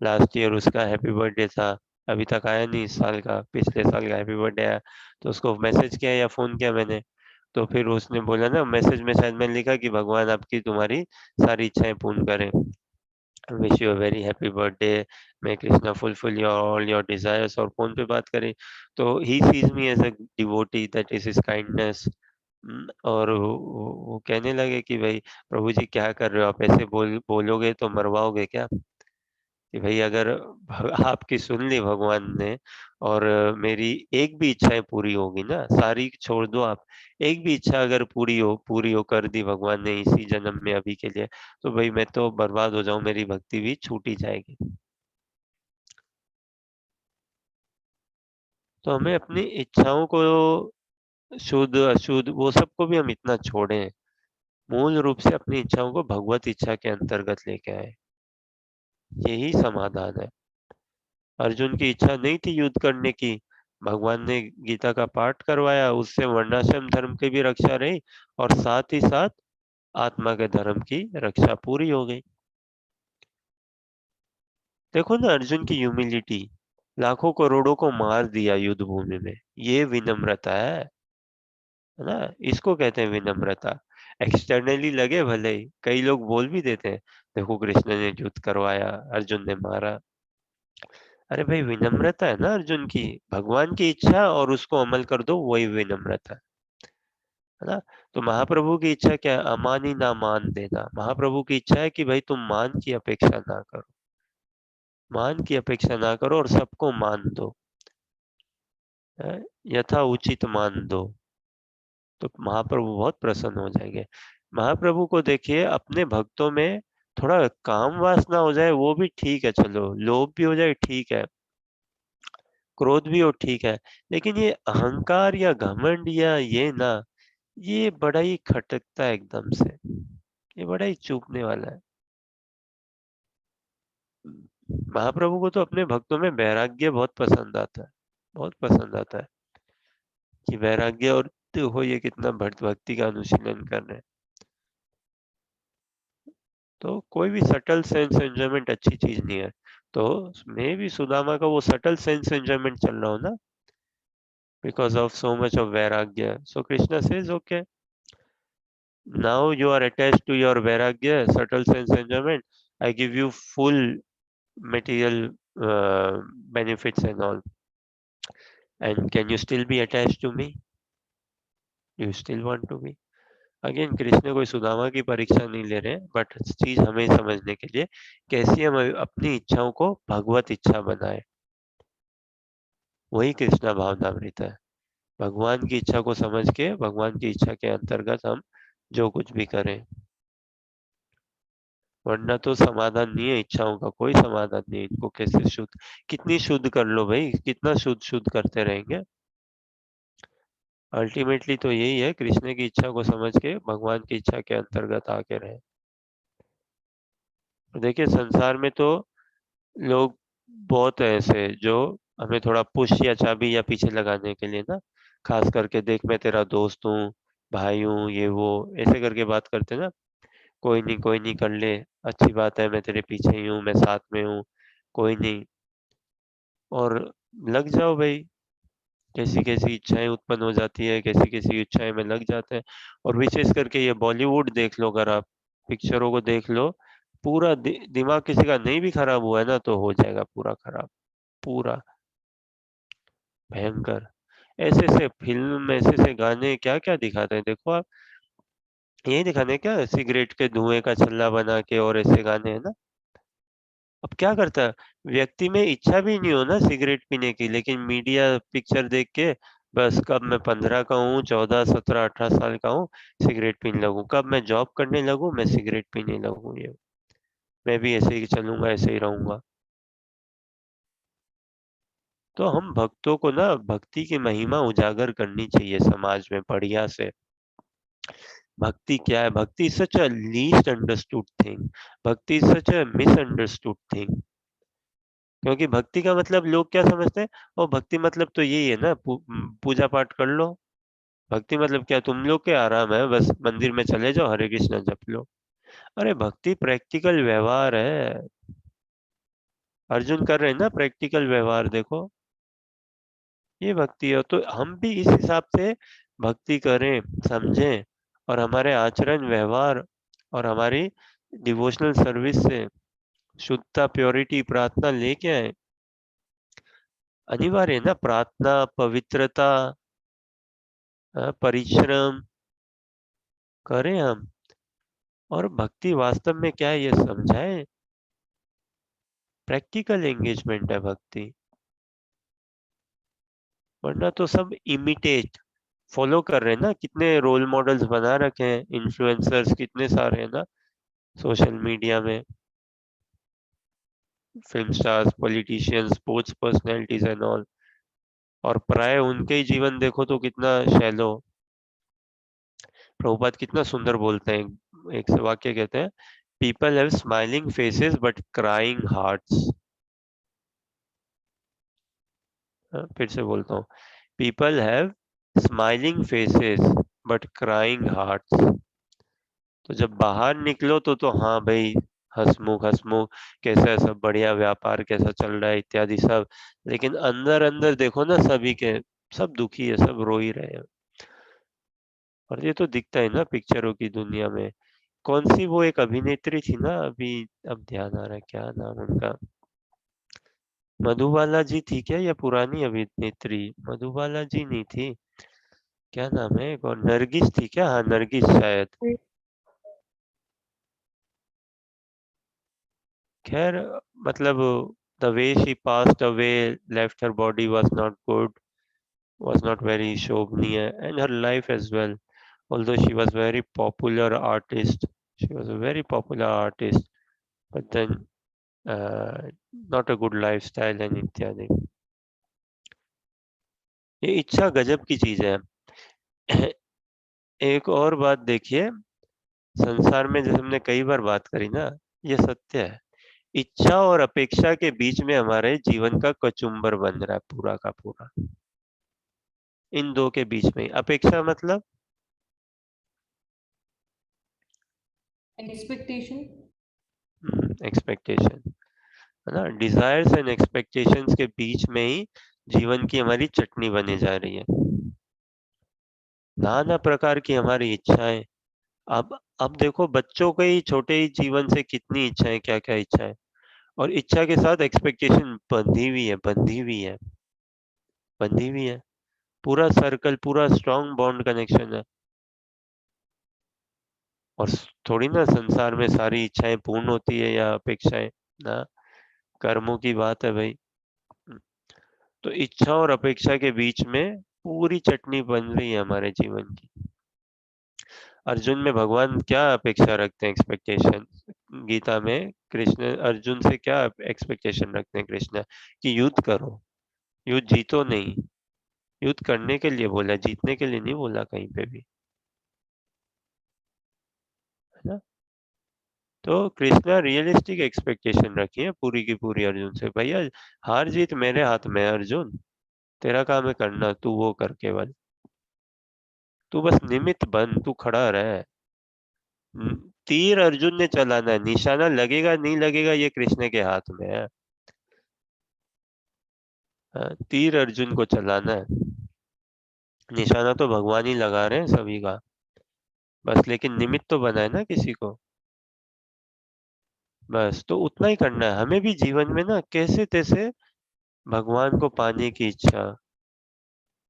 लास्ट ईयर उसका हैप्पी बर्थडे था, अभी तक आया नहीं। इस साल का, पिछले साल का हैप्पी बर्थडे आया, तो उसको मैसेज किया या फोन किया मैंने। तो फिर उसने बोला ना, मैसेज में शायद मैंने लिखा कि भगवान आपकी तुम्हारी सारी इच्छाएं पूर्ण करें, wish you a very happy birthday, may Krishna fulfil your all your desires. और फोन पे बात करें तो he sees me as a devotee, that is his kindness. और वो कहने लगे कि भाई प्रभु जी क्या कर रहे हो आप, ऐसे बोलोगे तो मरवाओगे क्या? कि भाई अगर आपकी सुन ली भगवान ने, और मेरी एक भी इच्छाएं पूरी होगी ना, सारी छोड़ दो आप, एक भी इच्छा अगर पूरी हो कर दी भगवान ने इसी जन्म में अभी के लिए, तो भाई मैं तो बर्बाद हो जाऊं, मेरी भक्ति भी छूटी जाएगी। तो हमें अपनी इच्छाओं को, शुद्ध अशुद्ध वो सबको भी हम इतना छोड़ें, मूल रूप से अपनी इच्छाओं को भगवत इच्छा के अंतर्गत लेके आए, यही समाधान है। अर्जुन की इच्छा नहीं थी युद्ध करने की, भगवान ने गीता का पाठ करवाया, उससे वर्णाश्रम धर्म की भी रक्षा रही, और साथ ही साथ आत्मा के धर्म की रक्षा पूरी हो गई। देखो ना अर्जुन की ह्यूमिलिटी, लाखों करोड़ों को मार दिया युद्ध भूमि में, ये विनम्रता है ना, इसको कहते हैं विनम्रता। एक्सटर्नली लगे भले ही, कई लोग बोल भी देते हैं देखो कृष्ण ने युद्ध करवाया, अर्जुन ने मारा। अरे भाई विनम्रता है ना अर्जुन की, भगवान की इच्छा और उसको अमल कर दो, वही विनम्रता है ना। तो महाप्रभु की इच्छा क्या है? अमानी ना मान देना। महाप्रभु की इच्छा है कि भाई तुम मान की अपेक्षा ना करो, मान की अपेक्षा ना करो और सबको मान दो, है? यथा उचित मान दो, तो महाप्रभु बहुत प्रसन्न हो जाएंगे। महाप्रभु को देखिए अपने भक्तों में थोड़ा काम वासना हो जाए वो भी ठीक है, चलो लोभ भी हो जाए ठीक है, क्रोध भी हो ठीक है, लेकिन ये अहंकार या घमंड या ये ना, ये बड़ा ही खटकता है एकदम से, ये बड़ा ही चूकने वाला है। महाप्रभु को तो अपने भक्तों में वैराग्य बहुत पसंद आता है, बहुत पसंद आता है, कि वैराग्य, और देखो ये कितना भक्ति का अनुशीलन कर रहे हैं। तो कोई भी सटल सेंस एंजॉयमेंट अच्छी चीज नहीं है। तो मे भी सुदामा का वो सटल सेंस एंजॉयमेंट चल रहा हो ना, because of so much of वैराग्य। So Krishna says okay, now you are attached to your vairagya, subtle sense enjoyment, I give you full material benefits and all, and can you still be attached to me? You still want to be? Again Krishna कोई सुदामा की परीक्षा नहीं ले रहे हैं, बट चीज हमें समझने के लिए कैसे हम अपनी इच्छाओं को भगवत इच्छा बनाए, वही कृष्णा भावनामृत है। भगवान की इच्छा को समझ के भगवान की इच्छा के अंतर्गत हम जो कुछ भी करें, वरना तो समाधान नहीं है, इच्छाओं का कोई समाधान नहीं। इनको कैसे शुद्ध, कितनी शुद्ध कर लो भाई, कितना शुद्ध शुद्ध करते रहेंगे। अल्टीमेटली तो यही है, कृष्ण की इच्छा को समझ के भगवान की इच्छा के अंतर्गत आके रहे। देखिए संसार में तो लोग बहुत है ऐसे जो हमें थोड़ा पुश या चाबी या पीछे लगाने के लिए ना, खास करके देख मैं तेरा दोस्त हूँ, भाई हूँ, ये वो ऐसे करके बात करते ना, कोई नहीं कर ले, अच्छी बात है, मैं तेरे पीछे ही हूँ, मैं साथ में हूँ, कोई नहीं। और लग जाओ भाई, कैसी कैसी इच्छाएं उत्पन्न हो जाती है, कैसी कैसी इच्छाएं में लग जाते हैं। और विशेष करके ये बॉलीवुड देख लो, अगर आप पिक्चरों को देख लो, पूरा दिमाग किसी का नहीं भी खराब हुआ है ना तो हो जाएगा पूरा खराब, पूरा भयंकर। ऐसे ऐसे फिल्म, ऐसे ऐसे गाने क्या क्या दिखाते हैं, देखो आप, यही दिखाने हैं क्या, सिगरेट के धुएं का छल्ला बना के, और ऐसे गाने हैं ना। अब क्या करता है व्यक्ति, में इच्छा भी नहीं हो ना सिगरेट पीने की, लेकिन मीडिया पिक्चर देख के बस, कब मैं 15 का हूँ, 14 17 18 साल का हूँ, सिगरेट पीने लगूं, कब मैं जॉब करने लगूं, मैं सिगरेट पीने लगूं, ये मैं भी ऐसे ही चलूंगा, ऐसे ही रहूंगा। तो हम भक्तों को ना भक्ति की महिमा उजागर करनी चाहिए समाज में बढ़िया से। भक्ति क्या है? Bhakti is such a least understood thing, bhakti is such a misunderstood thing. क्योंकि भक्ति का मतलब लोग क्या समझते हैं, और भक्ति मतलब तो यही है ना, पूजा पाठ कर लो। भक्ति मतलब क्या, तुम लोग के आराम है, बस मंदिर में चले जाओ, हरे कृष्णा जप लो। अरे भक्ति प्रैक्टिकल व्यवहार है, अर्जुन कर रहे हैं ना प्रैक्टिकल व्यवहार, देखो ये भक्ति है। तो हम भी इस हिसाब से भक्ति करें, समझें, और हमारे आचरण व्यवहार और हमारी डिवोशनल सर्विस से शुद्धता, प्योरिटी, प्रार्थना लेके आए। अनिवार्य है ना प्रार्थना, पवित्रता, परिश्रम करें हम। और भक्ति वास्तव में क्या है ये समझाएं, प्रैक्टिकल एंगेजमेंट है भक्ति। वरना तो सब इमिटेट, फॉलो कर रहे हैं ना, कितने रोल मॉडल्स बना रखे हैं, इन्फ्लुएंसर्स कितने सारे हैं ना सोशल मीडिया में, film stars, politicians, sports personalities and all. और प्राय उनके ही जीवन देखो तो कितना शैलो। प्रभुपाद कितना सुंदर बोलते हैं, एक से वाक्य कहते हैं, people have smiling faces but crying hearts. फिर से बोलता हूँ, people have smiling faces but crying hearts. तो जब बाहर निकलो तो हाँ भाई, हंसमुख हंसमुख, कैसा है सब बढ़िया, व्यापार कैसा चल रहा है इत्यादि सब, लेकिन अंदर अंदर देखो ना सभी के, सब दुखी है, सब रो ही रहे हैं। और ये तो दिखता है ना पिक्चरों की दुनिया में। कौन सी वो एक अभिनेत्री थी ना अभी, अब ध्यान आ रहा है क्या नाम उनका, मधुबाला जी थी क्या, या पुरानी अभिनेत्री, मधुबाला जी नहीं थी, क्या नाम है, एक और नरगिस थी क्या, हाँ नरगिस शायद। खैर, मतलब the way she passed away, left her body was not good, was not very shobhniya, and her life as well. Although she was very popular artist, she was a very popular artist, but then uh, not a good lifestyle and इत्यादि। ये इच्छा गजब की चीज है। एक और बात देखिए, संसार में जैसे हमने कई बार बात करी ना, ये सत्य है, इच्छा और अपेक्षा के बीच में हमारे जीवन का कचुम्बर बन रहा है पूरा का पूरा। इन दो के बीच में अपेक्षा मतलब एक्सपेक्टेशन। एक्सपेक्टेशन है ना, डिजायर्स एंड एक्सपेक्टेशंस के बीच में ही जीवन की हमारी चटनी बनी जा रही है। नाना प्रकार की हमारी इच्छाएं, अब देखो बच्चों के ही छोटे ही जीवन से कितनी इच्छाएं, क्या क्या इच्छाएं, और इच्छा के साथ एक्सपेक्टेशन बंधी हुई है। पूरा सर्कल, पूरा स्ट्रॉन्ग बॉन्ड कनेक्शन है। और थोड़ी ना संसार में सारी इच्छाएं पूर्ण होती है या अपेक्षाएं, ना, कर्मों की बात है भाई। तो इच्छा और अपेक्षा के बीच में पूरी चटनी बन रही है हमारे जीवन की। अर्जुन में भगवान क्या अपेक्षा रखते हैं, एक्सपेक्टेशन? गीता में कृष्ण अर्जुन से क्या एक्सपेक्टेशन रखते हैं कृष्ण? कि युद्ध करो, युद्ध जीतो नहीं। युद्ध करने के लिए बोला, जीतने के लिए नहीं बोला कहीं पे भी, है ना? तो कृष्णा रियलिस्टिक एक्सपेक्टेशन रखी है पूरी की पूरी अर्जुन से। भैया हार जीत मेरे हाथ में है अर्जुन, तेरा काम है करना, तू वो कर केवल, तू बस निमित्त बन, तू खड़ा रह। तीर अर्जुन ने चलाना है, निशाना लगेगा नहीं लगेगा ये कृष्ण के हाथ में है। तीर अर्जुन को चलाना है, निशाना तो भगवान ही लगा रहे हैं सभी का, बस लेकिन निमित्त तो बनाए ना किसी को। बस तो उतना ही करना है हमें भी जीवन में ना, कैसे तैसे भगवान को पाने की इच्छा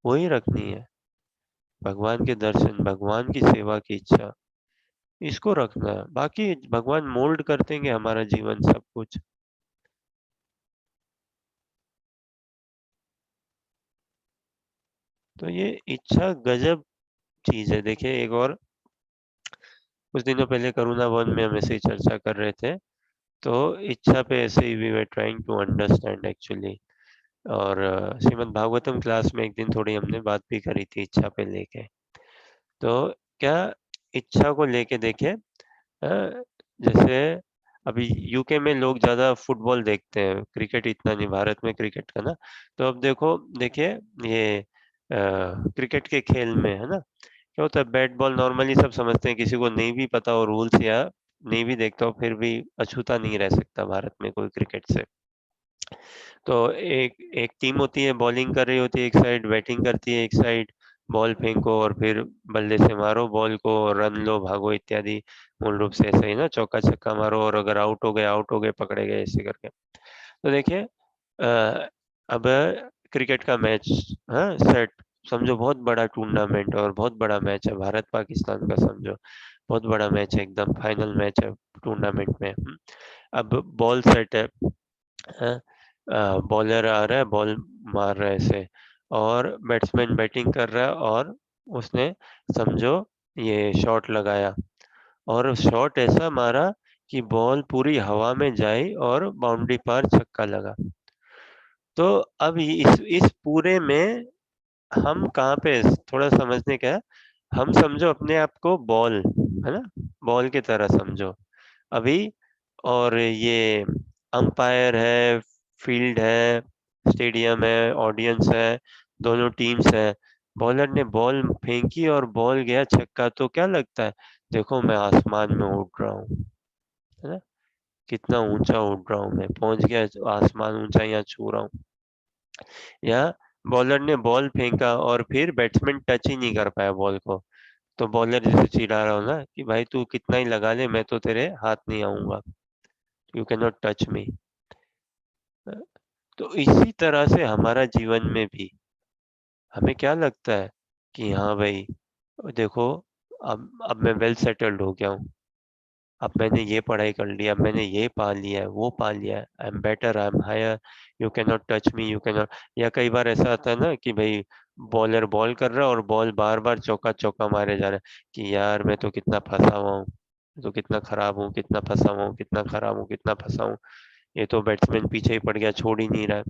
वही रखनी है। भगवान के दर्शन, भगवान की सेवा की इच्छा, इसको रखना है। बाकी भगवान मोल्ड कर देंगे हमारा जीवन, सब कुछ। तो ये इच्छा गजब चीज है। देखिए एक और, कुछ दिनों पहले करुणा वन में हम ऐसे ही चर्चा कर रहे थे, तो इच्छा पे ऐसे ही we were trying to understand actually. और श्रीमद् भागवतम क्लास में एक दिन थोड़ी हमने बात भी करी थी इच्छा पे लेके। तो क्या इच्छा को लेके देखे, जैसे अभी यूके में लोग ज्यादा फुटबॉल देखते हैं, क्रिकेट इतना नहीं, भारत में क्रिकेट का ना। तो अब देखो, देखिए ये क्रिकेट के खेल में है ना, क्या होता है, बैट बॉल नॉर्मली सब समझते हैं, किसी को नहीं भी पता हो रूल्स या नहीं भी देखता हो फिर भी अछूता नहीं रह सकता भारत में कोई क्रिकेट से। तो एक एक टीम होती है, बॉलिंग कर रही होती है एक साइड, बैटिंग करती है एक साइड, बॉल फेंको और फिर बल्ले से मारो बॉल को, रन लो, भागो इत्यादि। मूल रूप से ऐसा ही ना, चौका छक्का मारो और अगर आउट हो गए पकड़े गए, ऐसे करके। तो देखिए अब क्रिकेट का मैच, हाँ सेट, समझो बहुत बड़ा टूर्नामेंट और बहुत बड़ा मैच है भारत पाकिस्तान का, समझो बहुत बड़ा मैच है, एकदम फाइनल मैच है टूर्नामेंट में। अब बॉल सेट है, बॉलर आ रहा है, बॉल मार रहा है ऐसे, और बैट्समैन बैटिंग कर रहा है, और उसने समझो ये शॉट लगाया, और शॉट ऐसा मारा कि बॉल पूरी हवा में जाई और बाउंड्री पार छक्का लगा। तो अब इस पूरे में हम कहाँ पे, थोड़ा समझने का है, हम समझो अपने आप को बॉल, है ना, बॉल की तरह समझो अभी। और ये अंपायर है, फील्ड है, स्टेडियम है, ऑडियंस है, दोनों टीम्स है। बॉलर ने बॉल फेंकी और बॉल गया छक्का, तो क्या लगता है, देखो मैं आसमान में उड़ रहा हूँ, है ना, कितना ऊंचा उड़ रहा हूँ, मैं पहुंच गया आसमान, ऊंचाइयां छू रहा हूँ। या बॉलर ने बॉल फेंका और फिर बैट्समैन टच ही नहीं कर पाया बॉल को, तो बॉलर जैसे चिढ़ा रहा हो ना कि भाई तू कितना ही लगा ले, मैं तो तेरे हाथ नहीं आऊंगा, यू कैन नॉट टच मी। तो इसी तरह से हमारा जीवन में भी, हमें क्या लगता है कि हाँ भाई देखो, अब मैं वेल सेटल्ड हो गया हूँ, अब मैंने ये पढ़ाई कर लिया, मैंने ये पा लिया है, वो पा लिया है, I am better, I am higher, you can not touch me, you can not. या कई बार ऐसा आता है ना कि भाई बॉलर बॉल कर रहा है और बॉल बार बार चौका चौका मारे जा रहा है, कि यार मैं तो कितना फंसा हुआ हूँ, मैं तो कितना खराब हूँ, कितना फंसा हुआ हूँ, कितना खराब हूँ, कितना फंसा हूँ, ये तो बैट्समैन पीछे ही पड़ गया, छोड़ ही नहीं रहा है,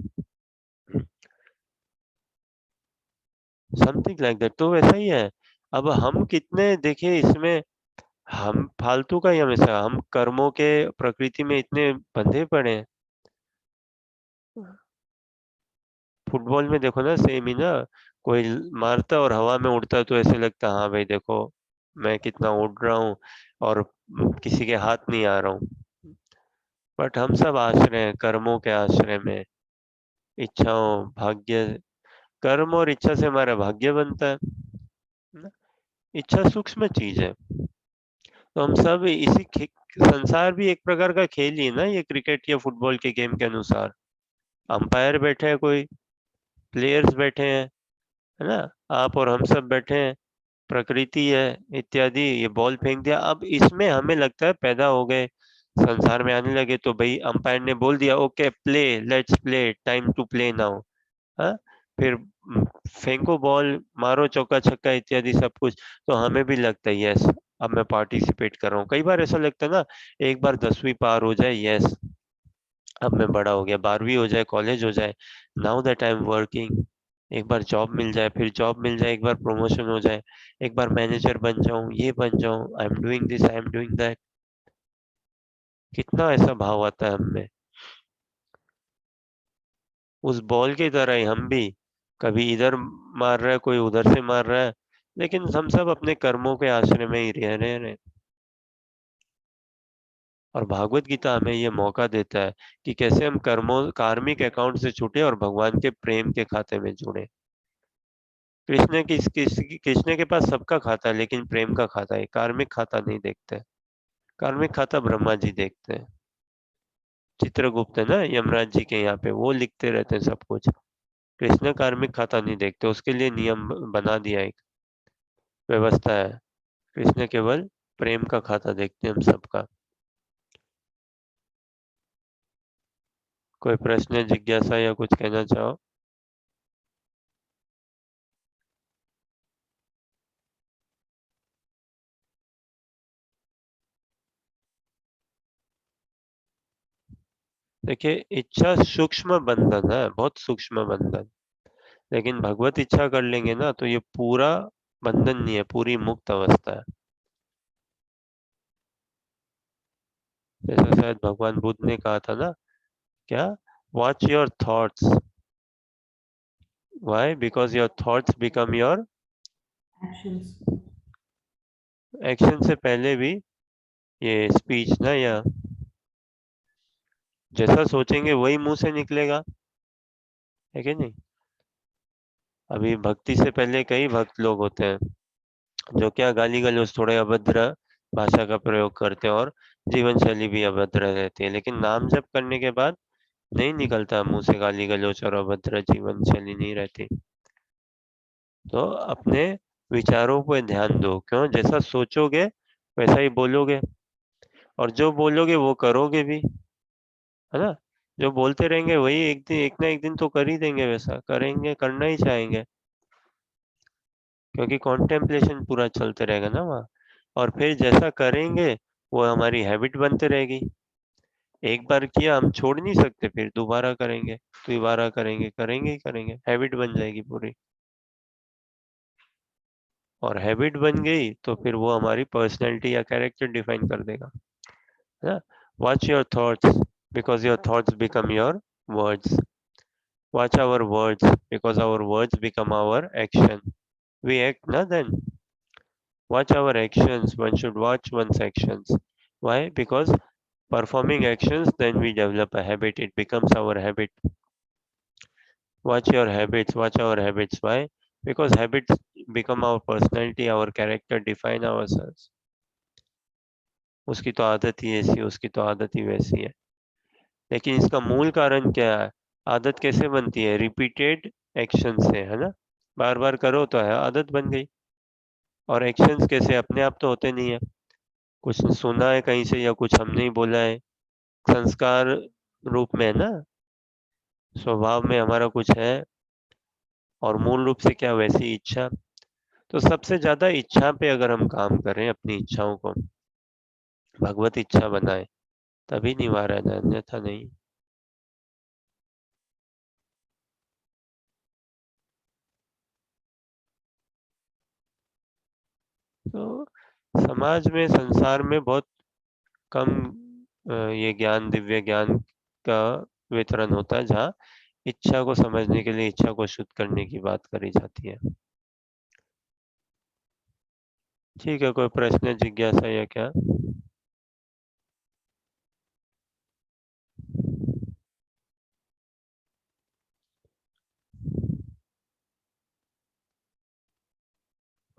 समथिंग लाइक दैट। तो वैसा ही है। अब हम कितने देखे इसमें, हम फालतू का ही, हमेशा हम कर्मों के प्रकृति में इतने बंधे पड़े हैं। फुटबॉल में देखो ना, सेम ही ना, कोई मारता और हवा में उड़ता है तो ऐसे लगता है हाँ भाई देखो मैं कितना उड़ रहा हूँ और किसी के हाथ नहीं आ रहा हूँ। बट हम सब आश्रय हैं, कर्मों के आश्रय में, इच्छाओं, भाग्य, कर्म और इच्छा से हमारा भाग्य बनता है ना? इच्छा सूक्ष्म चीज है, तो हम सब संसार भी एक प्रकार का खेल ही है ना, ये क्रिकेट या फुटबॉल के गेम के अनुसार। अंपायर बैठे हैं, कोई प्लेयर्स बैठे हैं, है ना, आप और हम सब बैठे हैं, प्रकृति है इत्यादि। ये बॉल फेंक दिया, अब इसमें हमें लगता है पैदा हो गए, संसार में आने लगे, तो भाई अंपायर ने बोल दिया okay play, let's play, time to play now. हाँ, फिर फेंको बॉल, मारो चौका छक्का इत्यादि सब कुछ, तो हमें भी लगता है यस, अब मैं पार्टिसिपेट कर रहा हूँ। कई बार ऐसा लगता है ना, एक बार 10वीं पार हो जाए, यस अब मैं बड़ा हो गया, 12वीं हो जाए, कॉलेज हो जाए, now that I am working, एक बार जॉब मिल जाए, फिर जॉब मिल जाए, एक बार प्रमोशन हो जाए, एक बार मैनेजर बन जाऊं, ये बन जाऊं, I am doing this, I am doing that. कितना ऐसा भाव आता है हमें। उस बॉल की तरह ही हम भी कभी इधर मार रहा है, कोई उधर से मार रहा है, लेकिन हम सब अपने कर्मों के आश्रय में ही रह रहे हैं। और भागवत गीता हमें ये मौका देता है कि कैसे हम कर्मों कार्मिक अकाउंट से छूटे और भगवान के प्रेम के खाते में जुड़े। कृष्ण के पास सबका खाता है, लेकिन प्रेम का खाता है, कार्मिक खाता नहीं देखते। कार्मिक खाता ब्रह्मा जी देखते हैं, चित्रगुप्त है ना यमराज जी के यहाँ पे, वो लिखते रहते हैं सब कुछ। कृष्ण कार्मिक खाता नहीं देखते, उसके लिए नियम बना दिया, एक व्यवस्था है। कृष्ण केवल प्रेम का खाता देखते हैं हम सबका। कोई प्रश्न, जिज्ञासा या कुछ कहना चाहो? देखिए, इच्छा सूक्ष्म बंधन है, बहुत सूक्ष्म बंधन, लेकिन भगवत इच्छा कर लेंगे ना तो ये पूरा बंधन नहीं है, पूरी मुक्त अवस्था है। जैसा शायद भगवान बुद्ध ने कहा था ना, क्या, watch your thoughts, why, because your thoughts become your actions. Action. से पहले भी ये स्पीच ना, या जैसा सोचेंगे वही मुंह से निकलेगा, है कि नहीं। अभी भक्ति से पहले कई भक्त लोग होते हैं जो क्या गाली गलौज, थोड़े अभद्र भाषा का प्रयोग करते हैं, और जीवन शैली भी अभद्र रहती है, लेकिन नाम जप करने के बाद नहीं निकलता मुंह से गाली गलौज और अभद्र जीवन शैली नहीं रहती। तो अपने विचारों पे ध्यान दो, क्यों, जैसा सोचोगे वैसा ही बोलोगे, और जो बोलोगे वो करोगे भी, है ना। जो बोलते रहेंगे वही एक दिन, एक ना एक दिन तो कर ही देंगे, वैसा करेंगे, करना ही चाहेंगे, क्योंकि कॉन्टेम्पलेशन पूरा चलते रहेगा ना वहाँ। और फिर जैसा करेंगे वो हमारी हैबिट बनते रहेगी। एक बार किया हम छोड़ नहीं सकते, फिर दोबारा करेंगे, दोबारा करेंगे, करेंगे ही करेंगे, हैबिट बन जाएगी पूरी। और हैबिट बन गई तो फिर वो हमारी पर्सनैलिटी या कैरेक्टर डिफाइन कर देगा, है ना। Watch your thoughts, because your thoughts become your words. Watch our words, because our words become our action. We act ना then. Watch our actions. One should watch one's actions. Why? Because performing actions, then we develop a habit. It becomes our habit. Watch your habits. Watch our habits. Why? Because habits become our personality, our character, define ourselves. उसकी तो आदत ही ऐसी, उसकी तो आदत ही वैसी है। लेकिन इसका मूल कारण क्या है? आदत कैसे बनती है? रिपीटेड एक्शन से, है ना। बार बार करो तो है, आदत बन गई। और एक्शंस कैसे, अपने आप तो होते नहीं है, कुछ सुना है कहीं से या कुछ हमने ही बोला है, संस्कार रूप में है ना, स्वभाव में हमारा कुछ है। और मूल रूप से क्या, वैसी इच्छा। तो सबसे ज्यादा इच्छा पे अगर हम काम करें, अपनी इच्छाओं को भगवत इच्छा बनाए, तभी निवारण है, अन्यथा नहीं। तो समाज में, संसार में बहुत कम ये ज्ञान, दिव्य ज्ञान का वितरण होता है, जहाँ इच्छा को समझने के लिए, इच्छा को शुद्ध करने की बात करी जाती है। ठीक है, कोई प्रश्न, जिज्ञासा या क्या?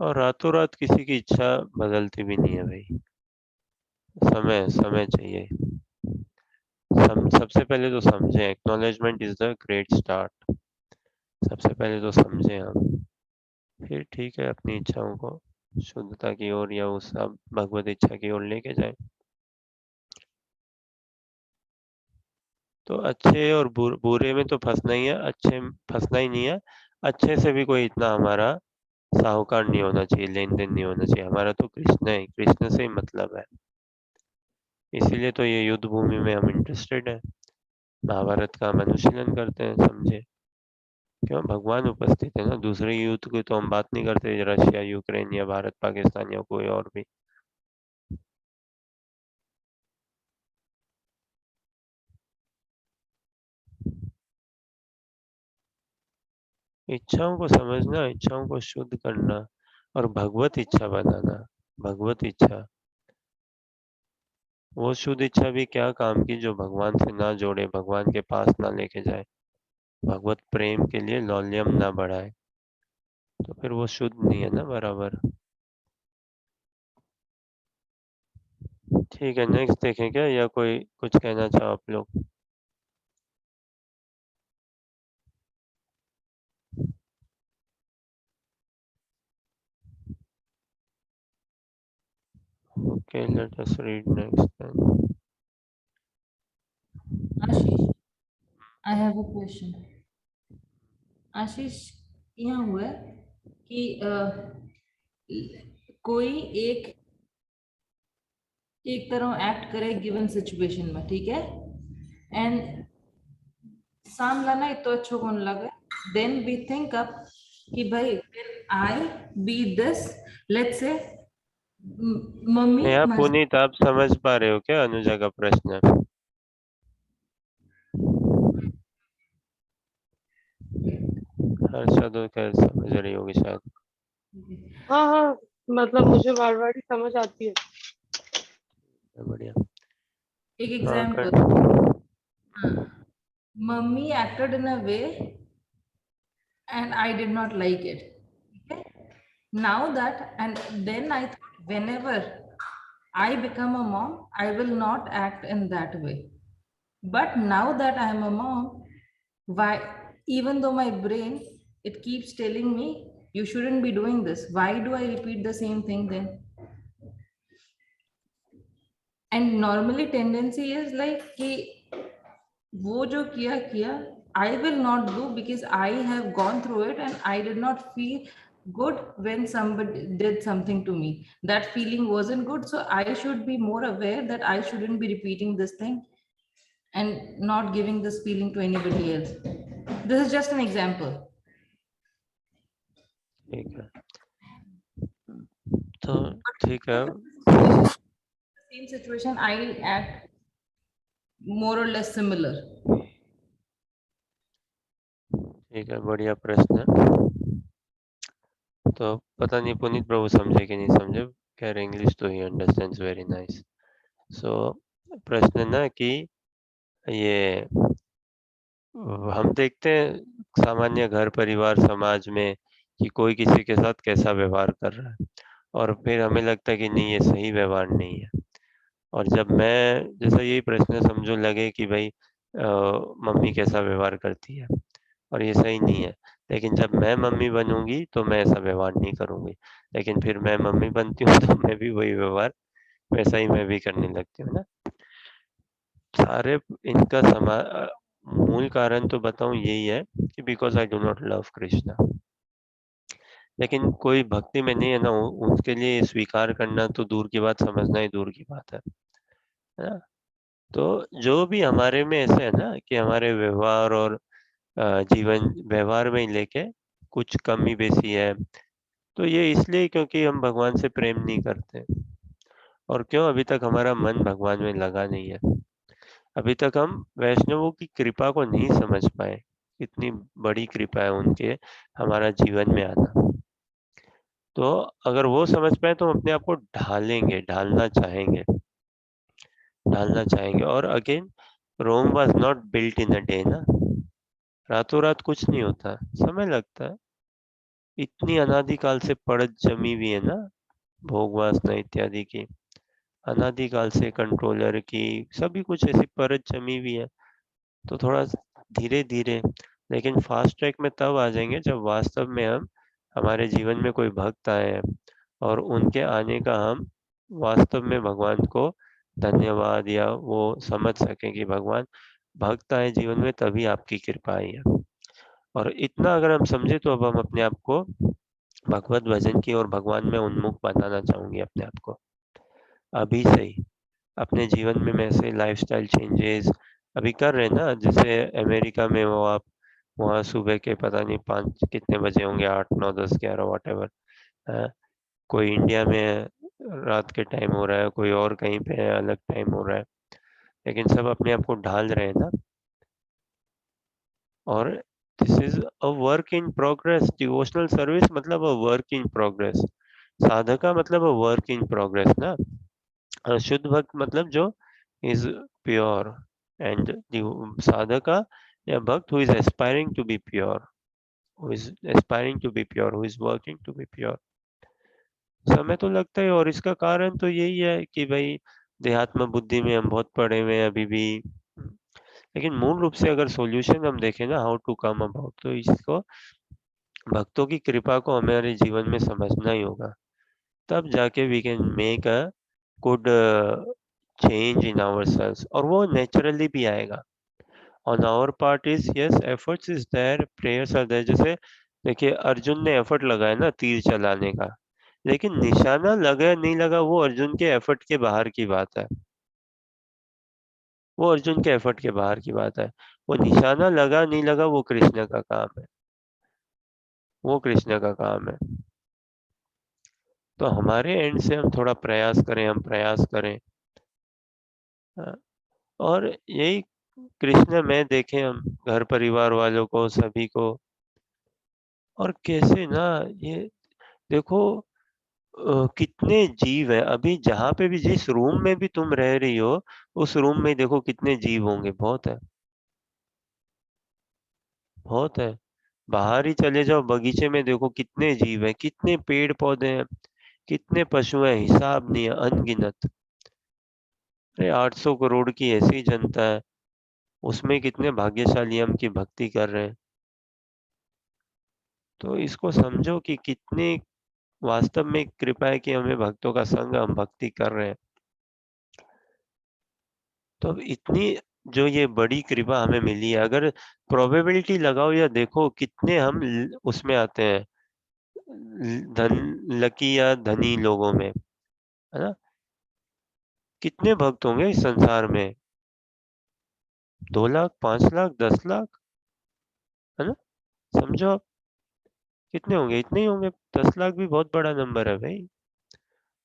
और रातों रात किसी की इच्छा बदलती भी नहीं है भाई। समय समय चाहिए। सबसे पहले तो समझें, acknowledgement is the great start. सबसे पहले तो समझें हम, फिर ठीक है अपनी इच्छाओं को शुद्धता की ओर या उस भगवत इच्छा की ओर लेके जाए। तो अच्छे और बुरे में तो फंसना ही है, अच्छे फंसना ही नहीं है। अच्छे से भी कोई इतना हमारा साहूकार नहीं होना चाहिए, लेन देन नहीं होना चाहिए। हमारा तो कृष्ण है, कृष्ण से ही मतलब है। इसीलिए तो ये युद्ध भूमि में हम इंटरेस्टेड है, महाभारत का हम अनुशीलन करते हैं, समझे? क्यों? भगवान उपस्थित है ना। दूसरे युद्ध की तो हम बात नहीं करते, रशिया यूक्रेन या भारत पाकिस्तान या कोई और भी। इच्छाओं को समझना, इच्छाओं को शुद्ध करना और भगवत इच्छा बनाना। भगवत इच्छा, वो शुद्ध इच्छा भी क्या काम की जो भगवान से ना जोड़े, भगवान के पास ना लेके जाए, भगवत प्रेम के लिए लौल्यम ना बढ़ाए, तो फिर वो शुद्ध नहीं है ना बराबर। ठीक है, नेक्स्ट देखें क्या, या कोई कुछ कहना चाहो आप लोग? Okay, let us read next then. Ashish, I have a question. Ashish, यहाँ हुआ है कि कोई एक तरह एक्ट करे गिवन सिचुएशन में, ठीक है, एंड सामने ना तो अच्छा कौन लगे, देन वी थिंक अप कि भाई I be this, let's say मम्मी यहाँ पुनीत, आप समझ पा रहे हो क्या अनुजा का प्रश्न? हर्षा तो खैर समझ रही होगी शायद। हाँ हाँ, मतलब मुझे बार बार ही समझ आती है। बढ़िया। एक हाँ, example, mummy acted in a way and I did not like it. Okay? Now that, and then I thought, whenever I become a mom, I will not act in that way. But now that I am a mom, why, even though my brain, it keeps telling me, you shouldn't be doing this. Why do I repeat the same thing then? And normally tendency is like कि वो जो किया I will not do because I have gone through it and I did not feel good when somebody did something to me. That feeling wasn't good, so I should be more aware that I shouldn't be repeating this thing and not giving this feeling to anybody else. This is just an example. ठीक है, तो ठीक है, Same situation, I act more or less similar. ठीक है, बढ़िया प्रश्न है। तो पता नहीं पुनीत प्रभु समझे कि नहीं समझे, कह रहे इंग्लिश तो ही अंडरस्टैंड्स वेरी नाइस। सो प्रश्न ना कि ये हम देखते हैं सामान्य घर परिवार समाज में कि कोई किसी के साथ कैसा व्यवहार कर रहा है, और फिर हमें लगता है कि नहीं ये सही व्यवहार नहीं है। और जब मैं, जैसा यही प्रश्न समझो लगे कि भाई मम्मी कैसा व्यवहार करती है और ये सही नहीं है, लेकिन जब मैं मम्मी बनूंगी तो मैं ऐसा व्यवहार नहीं करूंगी, लेकिन फिर मैं मम्मी बनती हूँ तो मैं भी वही व्यवहार वैसा ही मैं भी करने लगती हूँ ना। सारे इनका मूल कारण तो बताऊं यही है कि because I do not love Krishna. लेकिन कोई भक्ति में नहीं है ना, उसके लिए स्वीकार करना तो दूर की बात, समझना ही दूर की बात है ना। तो जो भी हमारे में ऐसे है ना कि हमारे व्यवहार और जीवन व्यवहार में लेके कुछ कमी बेसी है, तो ये इसलिए क्योंकि हम भगवान से प्रेम नहीं करते, और क्यों अभी तक हमारा मन भगवान में लगा नहीं है। अभी तक हम वैष्णवों की कृपा को नहीं समझ पाए, कितनी बड़ी कृपा है उनके हमारा जीवन में आना। तो अगर वो समझ पाए तो हम अपने आप को ढालेंगे, ढालना चाहेंगे। और again, Rome was not built in a day ना, रातों रात कुछ नहीं होता, समय लगता है। इतनी अनादिकाल से पड़त जमी हुई है ना भोग वासना इत्यादि की, अनादिकाल से कंट्रोलर की सभी कुछ ऐसी परत जमी हुई है। तो थोड़ा धीरे धीरे, लेकिन फास्ट ट्रैक में तब आ जाएंगे जब वास्तव में हम हमारे जीवन में कोई भक्त आए और उनके आने का हम वास्तव में भगवान को धन्यवाद या वो समझ सकें कि भगवान भक्त आए जीवन में तभी आपकी कृपा आई है। और इतना अगर हम समझे तो अब हम अपने आप को भगवत भजन की और भगवान में उन्मुख बनाना चाहूंगी अपने आप को अभी से ही। अपने जीवन में मैं ऐसे लाइफस्टाइल चेंजेस अभी कर रहे हैं ना, जैसे अमेरिका में वो आप वहाँ सुबह के पता नहीं 5 कितने बजे होंगे, 8 9 10 11 वॉट एवर। कोई इंडिया में रात के टाइम हो रहा है, कोई और कहीं पे है अलग टाइम हो रहा है, लेकिन सब अपने आप को ढाल रहे हैं ना। और this is a work in progress. Devotional service मतलब a work in progress. Sadhaka मतलब अ वर्क इन प्रोग्रेस ना। शुद्ध भक्त मतलब जो इज प्योर, एंड साधका या भक्त who is aspiring to be pure, who is aspiring to be pure, who is working to be pure. समय तो लगता है, और इसका कारण तो यही है कि भाई देहात्म बुद्धि में हम बहुत पड़े हुए हैं अभी भी। लेकिन मूल रूप से अगर सॉल्यूशन हम देखें ना, हाउ टू कम अबाउट, तो इसको भक्तों की कृपा को हमारे जीवन में समझना ही होगा। तब जाके we can make a good change in our selves, और वो नेचुरली भी आएगा। On our part is yes, efforts is there, prayers are there. जैसे देखिए अर्जुन ने एफर्ट लगाया ना तीर चलाने का, लेकिन निशाना लगा नहीं लगा वो अर्जुन के एफर्ट के बाहर की बात है। वो अर्जुन के एफर्ट के बाहर की बात है। वो निशाना लगा नहीं लगा वो कृष्ण का काम है, वो कृष्ण का काम है। तो हमारे एंड से हम थोड़ा प्रयास करें, हम प्रयास करें। हाँ, और यही कृष्ण में देखें हम घर परिवार वालों को, सभी को। और कैसे ना ये देखो कितने जीव है अभी, जहाँ पे भी जिस रूम में भी तुम रह रही हो उस रूम में देखो कितने जीव होंगे। बहुत है, बहुत है। बाहर ही चले जाओ बगीचे में देखो कितने जीव हैं, कितने पेड़ पौधे हैं, कितने पशु हैं, हिसाब नहीं है, अनगिनत। अरे 800 करोड़ की ऐसी जनता है, उसमें कितने भाग्यशाली हम की भक्ति कर रहे हैं। तो इसको समझो कि कितनी वास्तव में कृपा है कि हमें भक्तों का संग, हम भक्ति कर रहे हैं। तो अब इतनी जो ये बड़ी कृपा हमें मिली है, अगर प्रोबेबिलिटी लगाओ या देखो कितने हम उसमें आते हैं, धन लकी या धनी लोगों में, है ना। कितने भक्त होंगे इस संसार में? 2 लाख, 5 लाख, 10 लाख, है ना। समझो आप कितने होंगे, इतने ही होंगे। 10 लाख भी बहुत बड़ा नंबर है भाई,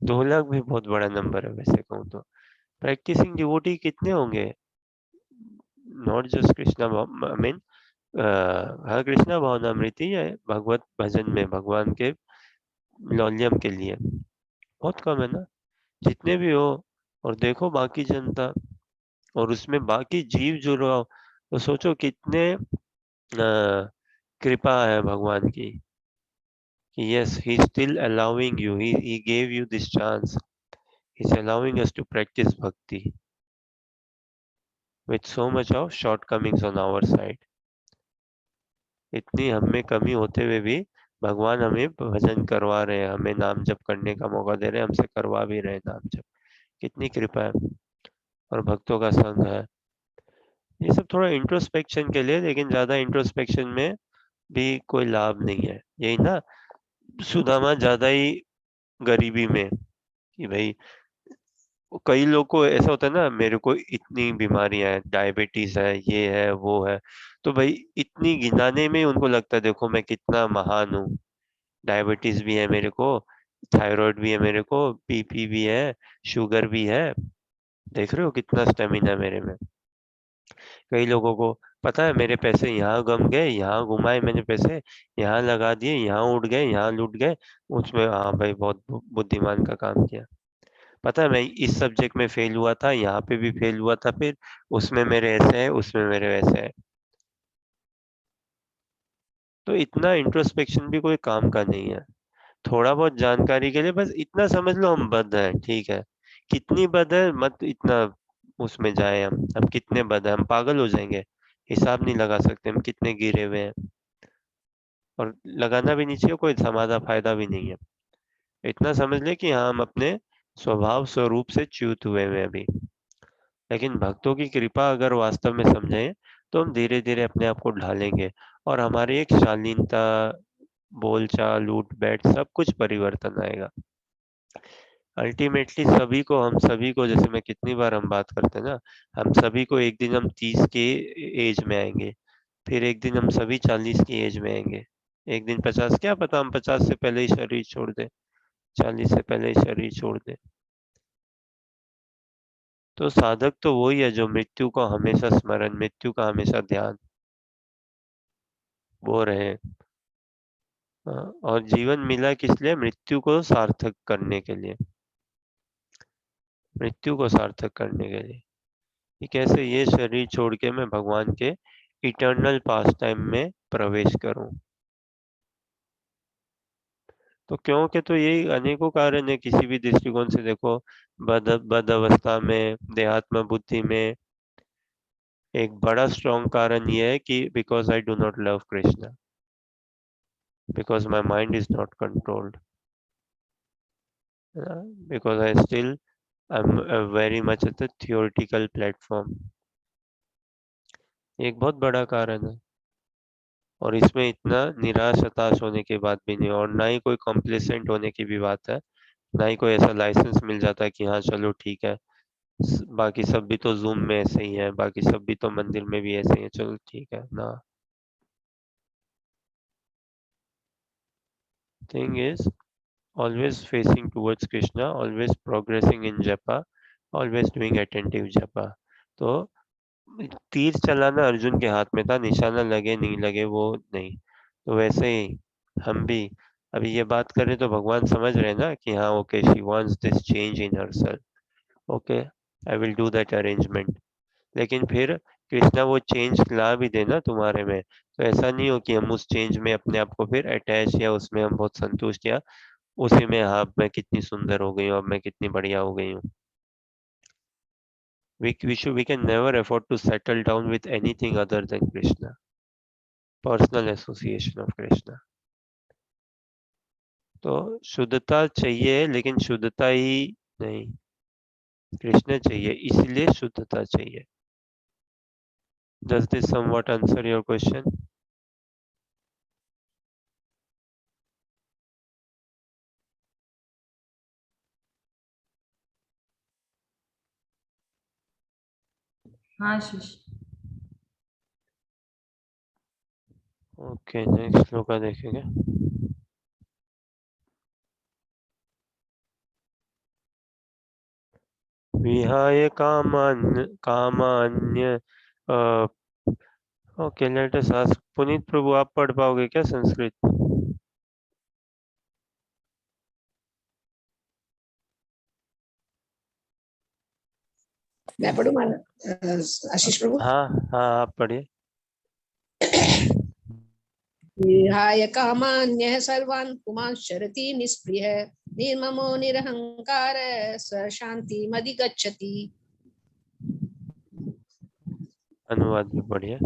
2 लाख भी बहुत बड़ा नंबर है वैसे कहूँ तो। प्रैक्टिसिंग डिवोटी कितने होंगे? Not just Krishna, I mean Hare Krishna भावनामृति है भगवत भजन में भगवान के लौल्यम के लिए, बहुत कम है ना। जितने भी हो, और देखो बाकी जनता, और उसमें बाकी जीव जो रहो, तो सोचो कितने कृपा है भगवान की कि yes, he is still allowing you, he gave you this chance, he is allowing us to practice bhakti with so much of shortcomings on our side। इतनी हम में कमी होते हुए भी भगवान हमें भजन करवा रहे हैं, हमें नाम जप करने का मौका दे रहे हैं, हमसे करवा भी रहे हैं नाम जप। कितनी कृपा है, और भक्तों का संग है। ये सब थोड़ा इंट्रोस्पेक्शन के लिए, लेकिन ज्यादा इंट्रोस्पेक्शन में भी कोई लाभ नहीं है। यही ना सुदामा ज्यादा ही गरीबी में, कि भाई कई लोग को ऐसा होता है ना, मेरे को इतनी बीमारियां हैं, डायबिटीज है, ये है वो है, तो भाई इतनी गिनाने में उनको लगता है देखो मैं कितना महान हूँ। डायबिटीज भी है मेरे को, थायराइड भी है मेरे को, बीपी भी है, शुगर भी है, देख रहे हो कितना स्टेमिना मेरे में। कई लोगों को पता है मेरे पैसे यहाँ गम गए, यहाँ घुमाए मैंने पैसे, यहाँ लगा दिए, यहाँ उड़ गए, यहाँ लूट गए, उसमें हाँ भाई बहुत बुद्धिमान का काम किया। पता है मैं इस सब्जेक्ट में फेल हुआ था, यहाँ पे भी फेल हुआ था, फिर उसमें मेरे ऐसे है, उसमें मेरे वैसे है। तो इतना इंट्रोस्पेक्शन भी कोई काम का नहीं है। थोड़ा बहुत जानकारी के लिए बस इतना समझ लो हम बद्ध हैं, ठीक है, कितनी बद है मत इतना उसमें जाए, हम कितने बद है, हम पागल हो जाएंगे, हिसाब नहीं लगा सकते हम कितने गिरे हुए हैं, और लगाना भी नहीं चाहिए, कोई हमारा फायदा भी नहीं है। इतना समझ ले कि हाँ हम अपने स्वभाव स्वरूप से च्युत हुए हैं अभी। लेकिन भक्तों की कृपा अगर वास्तव में समझें तो हम धीरे धीरे अपने आप को ढालेंगे, और हमारी एक शालीनता, बोलचाल, उठ बैठ, सब कुछ परिवर्तन आएगा। अल्टीमेटली सभी को, हम सभी को, जैसे मैं कितनी बार हम बात करते हैं ना, हम सभी को एक दिन हम 30 के एज में आएंगे, फिर एक दिन हम सभी 40 की एज में आएंगे, एक दिन 50, क्या पता हम 50 से पहले ही शरीर छोड़ दे, 40 से पहले ही शरीर छोड़ दे। तो साधक तो वही है जो मृत्यु को हमेशा स्मरण, मृत्यु का हमेशा ध्यान वो रहे। और जीवन मिला किस लिए? मृत्यु को सार्थक करने के लिए, मृत्यु को सार्थक करने के लिए कि कैसे ये शरीर छोड़ के मैं भगवान के इटर्नल पास टाइम में प्रवेश करूं। तो क्योंकि तो यही अनेकों कारण है, किसी भी दृष्टिकोण से देखो, बद अवस्था में, देहात्म बुद्धि में एक बड़ा स्ट्रॉन्ग कारण ये है कि because I do not love Krishna, because my mind is not controlled, because I still I'm very much at the theoretical platform। एक बहुत बड़ा कारण है, और इसमें इतना निराश हताश होने की बात भी नहीं, और ना ही कोई कॉम्प्लेसेंट होने की भी बात है, ना ही कोई ऐसा लाइसेंस मिल जाता है कि हाँ चलो ठीक है, बाकी सब भी तो जूम में ऐसे ही है, बाकी सब भी तो मंदिर में भी ऐसे ही है, चलो ठीक है ना। Thing is always facing towards Krishna, always progressing in japa, always doing attentive japa। तो तीर चलाना अर्जुन के हाथ में था, निशाना लगे नहीं लगे वो नहीं। तो वैसे ही हम भी अभी ये बात करें तो भगवान समझ रहे हैं ना कि हाँ okay, she wants this change in herself, okay I will do that arrangement. लेकिन फिर कृष्णा वो चेंज ला भी देना तुम्हारे में, तो ऐसा नहीं हो कि हम उस चेंज में अपने आप को फिर अटैच, या उसमें हम बहुत संतुष्ट, या उसी में हाँ मैं कितनी सुंदर हो गई हूँ, अब मैं कितनी बढ़िया हो गई हूँ। We can never afford to settle down with anything other than Krishna, personal association of Krishna। तो शुद्धता चाहिए, लेकिन शुद्धता ही नहीं, कृष्ण चाहिए, इसलिए शुद्धता चाहिए। Does this somewhat answer your question? हाँ आशीष। ओके, नेक्स्ट श्लोका देखेंगे। विहाय कामान्य okay, let us ask Puneet प्रभु, आप पढ़ पाओगे क्या संस्कृत? मैं पढ़ूँ आशीष प्रभु? हाँ हाँ, आप पढ़िए। विहाय कामान्यः सर्वान् पुमांश् चरति निःस्पृहः निर्ममो निरहङ्कारः स शान्तिमधिगच्छति। अनुवाद भी पढ़िए।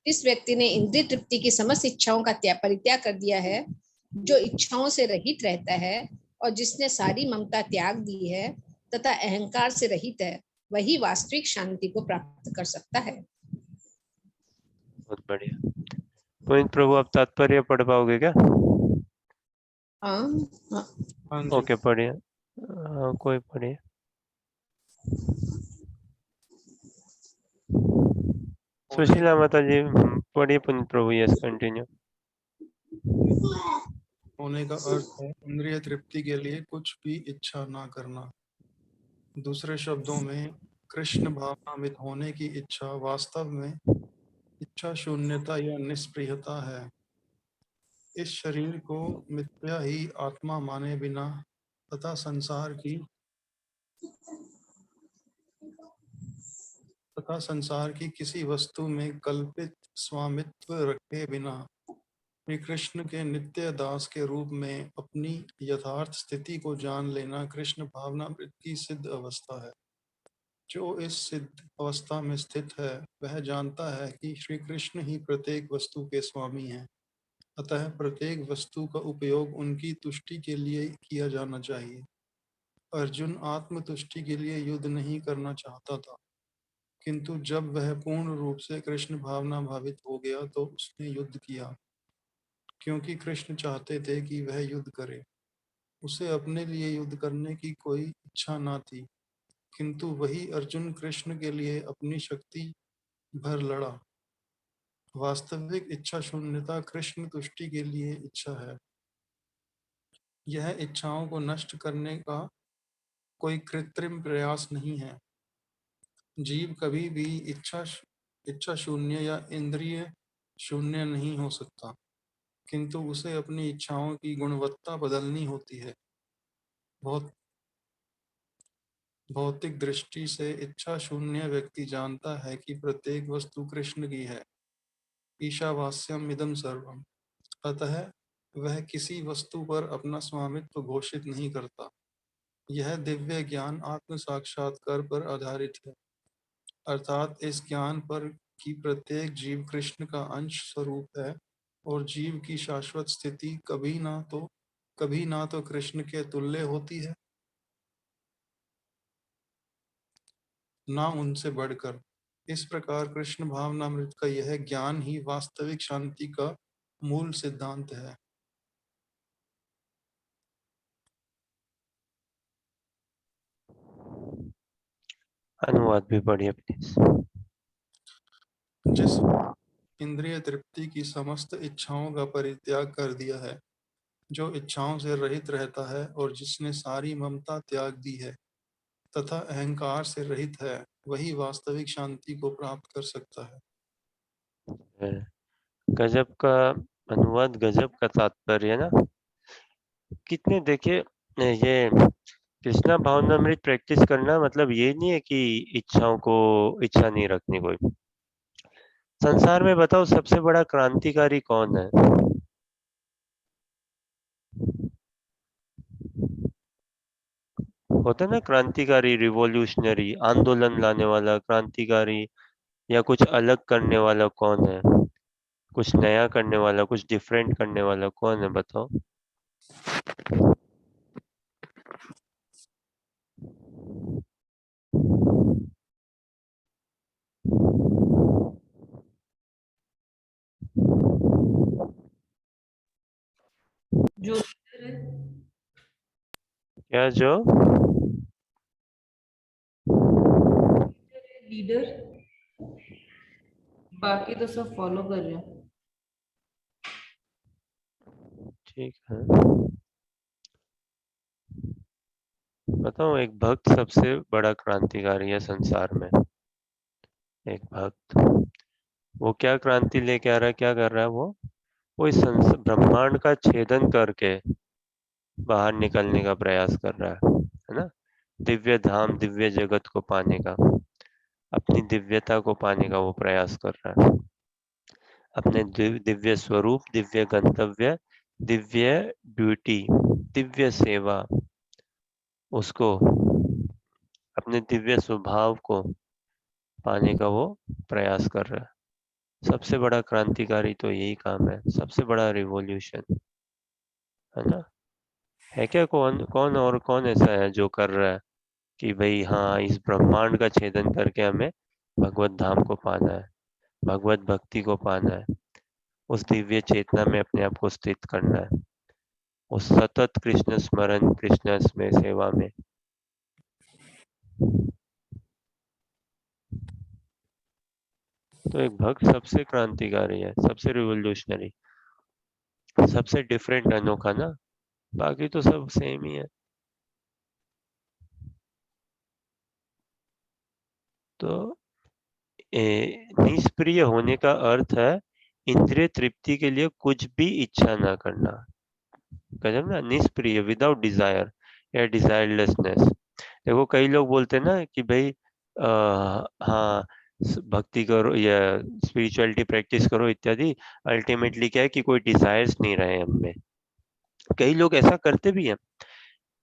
इस व्यक्ति ने इंद्रिय तृप्ति की समस्त इच्छाओं का परित्याग कर दिया है, जो इच्छाओं से रहित रहता है, और जिसने सारी ममता त्याग दी है तथा अहंकार से रहित है, वही वास्तविक शांति को प्राप्त कर सकता है। बहुत बढ़िया। पुनीत प्रभु, आप तात्पर्य पढ़ पाओगे क्या? ओके पढ़िए, कोई पढ़िए। सुशीला माता जी पढ़िए। पुनीत प्रभु, यस कंटिन्यू। होने का अर्थ है इंद्रिय तृप्ति के लिए कुछ भी इच्छा ना करना। दूसरे शब्दों में कृष्ण भावनामृत होने की इच्छा वास्तव में इच्छा शून्यता या निष्प्रियता है। इस शरीर को मिथ्या ही आत्मा माने बिना तथा संसार की किसी वस्तु में कल्पित स्वामित्व रखे बिना श्री कृष्ण के नित्य दास के रूप में अपनी यथार्थ स्थिति को जान लेना कृष्ण भावनामृत की सिद्ध अवस्था है। जो इस सिद्ध अवस्था में स्थित है वह जानता है कि श्री कृष्ण ही प्रत्येक वस्तु के स्वामी हैं। अतः प्रत्येक वस्तु का उपयोग उनकी तुष्टि के लिए किया जाना चाहिए। अर्जुन आत्मतुष्टि के लिए युद्ध नहीं करना चाहता था, किंतु जब वह पूर्ण रूप से कृष्ण भावना भावित हो गया तो उसने युद्ध किया, क्योंकि कृष्ण चाहते थे कि वह युद्ध करे। उसे अपने लिए युद्ध करने की कोई इच्छा न थी, किंतु वही अर्जुन कृष्ण के लिए अपनी शक्ति भर लड़ा। वास्तविक इच्छा शून्यता कृष्ण तुष्टि के लिए इच्छा है। यह इच्छाओं को नष्ट करने का कोई कृत्रिम प्रयास नहीं है। जीव कभी भी इच्छा शून्य या इंद्रिय शून्य नहीं हो सकता, किंतु उसे अपनी इच्छाओं की गुणवत्ता बदलनी होती है। भौतिक दृष्टि से इच्छा शून्य व्यक्ति जानता है कि प्रत्येक वस्तु कृष्ण की है। ईशावास्यम इदं सर्वम। अतः वह किसी वस्तु पर अपना स्वामित्व घोषित नहीं करता। यह दिव्य ज्ञान आत्म साक्षात्कार पर आधारित है, अर्थात इस ज्ञान पर कि प्रत्येक जीव कृष्ण का अंश स्वरूप है और जीव की शाश्वत स्थिति कभी ना तो कृष्ण के तुल्य होती है, ना उनसे बढ़कर। इस प्रकार कृष्ण भावनामृत का यह ज्ञान ही वास्तविक शांति का मूल सिद्धांत है। अनुवाद भी पढ़िए प्लीज। जिस इंद्रिय तृप्ति की समस्त इच्छाओं का परित्याग कर दिया है, जो इच्छाओं से रहित रहता है और जिसने सारी ममता त्याग दी है तथा अहंकार से रहित है, वही वास्तविक शांति को प्राप्त कर सकता है। गजब का अनुवाद, गजब का तात्पर्य ना। कितने देखिए, ये कृष्णा भावनामृत प्रैक्टिस करना मतलब ये नहीं है कि इच्छा नहीं रखनी कोई। संसार में बताओ सबसे बड़ा क्रांतिकारी कौन है? होता है ना क्रांतिकारी, रिवॉल्यूशनरी, आंदोलन लाने वाला क्रांतिकारी या कुछ अलग करने वाला कौन है? कुछ नया करने वाला, कुछ डिफरेंट करने वाला कौन है बताओ? जो लीडर है, क्या जो लीडर, बाकी तो सब फॉलो कर रहे हैं। ठीक है, बताओ एक भक्त सबसे बड़ा क्रांतिकारी है संसार में। एक भक्त, वो क्या क्रांति लेके आ रहा है, क्या कर रहा है वो इस ब्रह्मांड का छेदन करके बाहर निकलने का प्रयास कर रहा है ना। दिव्य धाम, दिव्य जगत को पाने का, अपनी दिव्यता को पाने का वो प्रयास कर रहा है। अपने दिव्य स्वरूप, दिव्य गंतव्य, दिव्य ड्यूटी, दिव्य सेवा, उसको, अपने दिव्य स्वभाव को पाने का वो प्रयास कर रहा है। सबसे बड़ा क्रांतिकारी तो यही काम है, सबसे बड़ा रिवॉल्यूशन, है ना। है क्या कौन कौन और कौन ऐसा है जो कर रहा है कि भाई हाँ, इस ब्रह्मांड का छेदन करके हमें भगवत धाम को पाना है, भगवत भक्ति को पाना है, उस दिव्य चेतना में अपने आप को स्थित करना है, उस सतत कृष्ण स्मरण, कृष्ण में सेवा में। तो एक भक्त सबसे क्रांतिकारी है, सबसे रिवोल्यूशनरी, सबसे डिफरेंट, अनोखा ना। बाकी तो सब सेम ही है। तो निष्प्रिय होने का अर्थ है इंद्रिय तृप्ति के लिए कुछ भी इच्छा ना करना। गजब ना, निष्प्रिय, विदाउट डिजायर या डिजायरलेसनेस। देखो कई लोग बोलते हैं ना कि भाई हाँ, भक्ति करो या स्पिरिचुअलिटी प्रैक्टिस करो इत्यादि, अल्टीमेटली क्या है कि कोई डिजायर्स नहीं रहे हमें। कई लोग ऐसा करते भी हैं,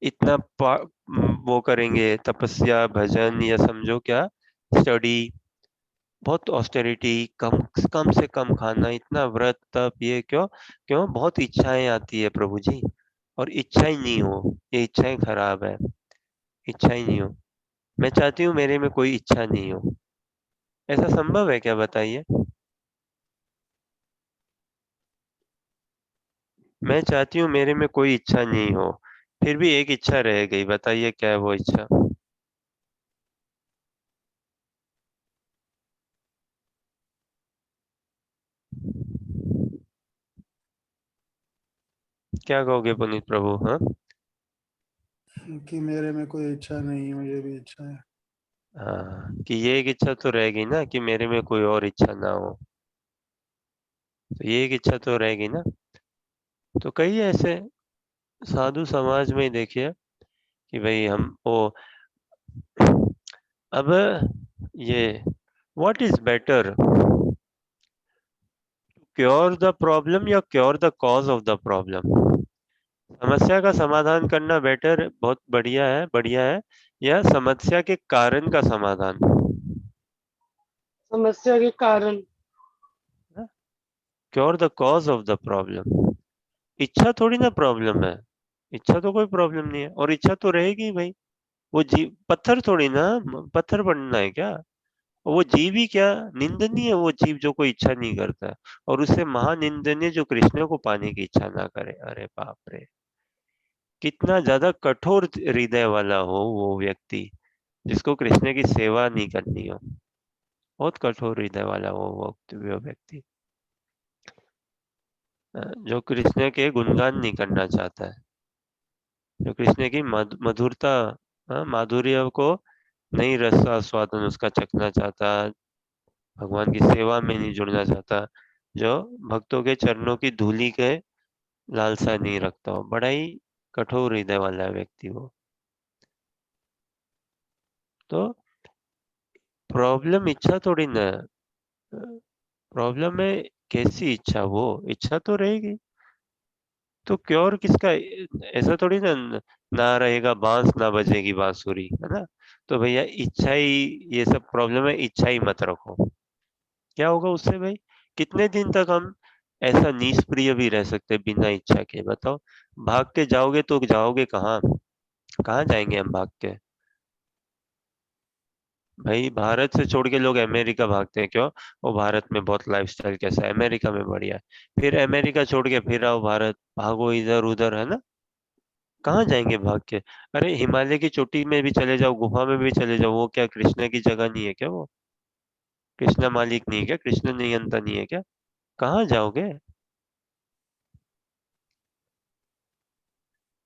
इतना वो करेंगे तपस्या भजन या समझो क्या स्टडी, बहुत ऑस्टेरिटी, कम कम से कम खाना, इतना व्रत तप, ये क्यों क्यों बहुत इच्छाएं आती है प्रभु जी, और इच्छा ही नहीं हो, ये इच्छाएं खराब है, इच्छा ही नहीं हो। मैं चाहती हूँ मेरे में कोई इच्छा नहीं हो, ऐसा संभव है क्या बताइए? मैं चाहती हूँ मेरे में कोई इच्छा नहीं हो, फिर भी एक इच्छा रह गई, बताइए क्या है वो इच्छा? क्या कहोगे पुनीत प्रभु? हाँ, कि मेरे में कोई इच्छा नहीं है, मुझे भी इच्छा है। हाँ, कि ये एक इच्छा तो रह गई ना कि मेरे में कोई और इच्छा ना हो, तो ये एक इच्छा तो रहेगी ना। तो कई ऐसे साधु समाज में ही देखिए कि भाई हम वो, अब ये what is better, cure the problem या cure the cause of the problem? समस्या का समाधान करना बेटर, बहुत बढ़िया है, बढ़िया है, या समस्या के कारण का समाधान? समस्या के कारण। Cure the cause of the problem. इच्छा थोड़ी ना प्रॉब्लम है, इच्छा तो कोई प्रॉब्लम नहीं है, और इच्छा तो रहेगी ही भाई। वो जीव पत्थर थोड़ी ना, पत्थर बनना है क्या? वो जीव ही क्या निंदनीय है, वो जीव जो कोई इच्छा नहीं करता है, और उससे महानिंदनीय जो कृष्ण को पाने की इच्छा ना करे। अरे बाप रे, कितना ज्यादा कठोर हृदय वाला हो वो व्यक्ति, जिसको कृष्ण की सेवा नहीं करनी हो, बहुत कठोर हृदय वाला हो वो व्यक्ति, जो कृष्ण के गुणगान नहीं करना चाहता है, जो कृष्ण की मधुरता, माधुर्य को नहीं रस आस्वादन उसका चखना चाहता, भगवान की सेवा में नहीं जुड़ना चाहता, जो भक्तों के चरणों की धूली के लालसा नहीं रखता हो, बड़ा ही कठोर हृदय वाला व्यक्ति वो। तो प्रॉब्लम इच्छा थोड़ी ना है, प्रॉब्लम है कैसी इच्छा, वो इच्छा तो रहेगी। तो क्योर किसका? ऐसा थोड़ी ना, ना रहेगा बांस ना बजेगी बांसुरी, है ना? तो भैया इच्छा ही, ये सब प्रॉब्लम है, इच्छा ही मत रखो। क्या होगा उससे भाई? कितने दिन तक हम ऐसा निष्प्रिय भी रह सकते हैं बिना इच्छा के, बताओ? भाग के जाओगे तो जाओगे कहाँ? कहाँ जाएंगे हम भाग के? भाई भारत से छोड़ के लोग अमेरिका भागते हैं, क्यों? वो भारत में बहुत लाइफस्टाइल कैसा है, अमेरिका में बढ़िया है। फिर अमेरिका छोड़ के फिर आओ भारत, भागो इधर उधर, है ना? कहाँ जाएंगे भाग के? अरे हिमालय की चोटी में भी चले जाओ, गुफा में भी चले जाओ, वो क्या कृष्ण की जगह नहीं है क्या? वो कृष्ण मालिक नहीं है क्या? कृष्ण नियंता नहीं है क्या? कहाँ जाओगे?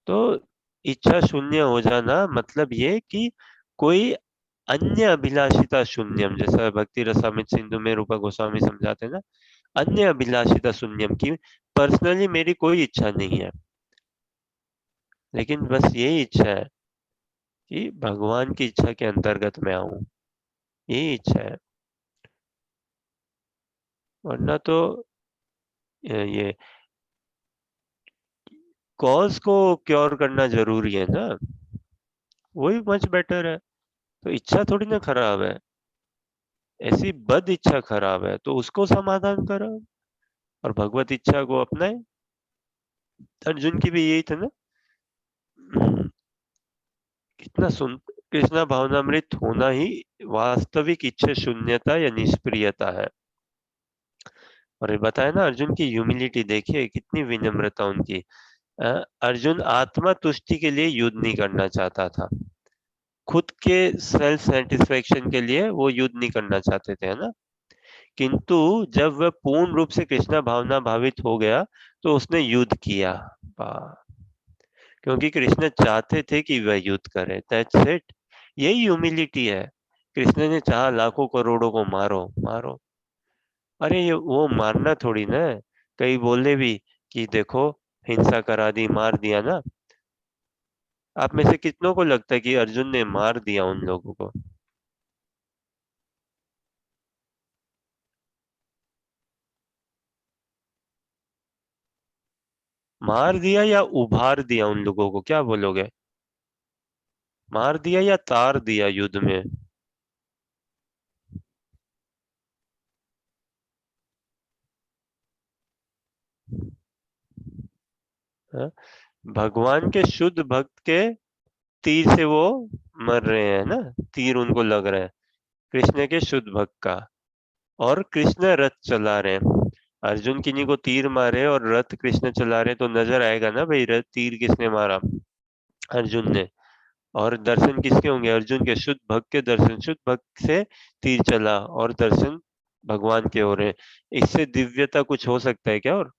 तो इच्छा शून्य हो जाना मतलब ये कि कोई अन्य अभिलाषिता शून्यम, जैसा भक्ति रसामृत सिंधु में रूपा गोस्वामी समझाते हैं ना, अन्य अभिलाषिता शून्यम की पर्सनली मेरी कोई इच्छा नहीं है, लेकिन बस यही इच्छा है कि भगवान की इच्छा के अंतर्गत मैं आऊं, यही इच्छा है। वरना तो ये कॉज को क्योर करना जरूरी है ना, वही मच बेटर है। तो इच्छा थोड़ी ना खराब है, ऐसी बद इच्छा खराब है, तो उसको समाधान करो और भगवत इच्छा को अपनाए। अर्जुन की भी यही था ना, कितना सुन, कृष्णा भावनामृत होना ही वास्तविक इच्छा शून्यता या निष्क्रियता है। और ये बताया ना, अर्जुन की ह्यूमिलिटी देखिए, कितनी विनम्रता उनकी। अर्जुन आत्मा तुष्टि के लिए युद्ध नहीं करना चाहता था, खुद के सेल्फ सेटिस्फेक्शन के लिए वो युद्ध नहीं करना चाहते थे, है ना? किंतु जब वह पूर्ण रूप से कृष्णा भावना भावित हो गया तो उसने युद्ध किया, क्योंकि कृष्ण चाहते थे कि वह युद्ध करे, दैट्स इट। यही ह्यूमिलिटी है। कृष्ण ने चाहा लाखों करोड़ों को मारो मारो, अरे ये वो मारना थोड़ी ना है। कई बोले भी कि देखो हिंसा करा दी, मार दिया ना। आप में से कितनों को लगता है कि अर्जुन ने मार दिया उन लोगों को? मार दिया या उभार दिया उन लोगों को, क्या बोलोगे? मार दिया या तार दिया युद्ध में? हाँ? भगवान के शुद्ध भक्त के तीर से वो मर रहे हैं ना, तीर उनको लग रहा है कृष्ण के शुद्ध भक्त का। और कृष्ण रथ चला रहे हैं। अर्जुन किन्हीं को तीर मारे और रथ कृष्ण चला रहे, तो नजर आएगा ना भाई रथ तीर किसने मारा? अर्जुन ने। और दर्शन किसके होंगे? अर्जुन के शुद्ध भक्त के दर्शन, शुद्ध भक्त से तीर चला और दर्शन भगवान के हो रहे हैं। इससे दिव्यता कुछ हो सकता है क्या? और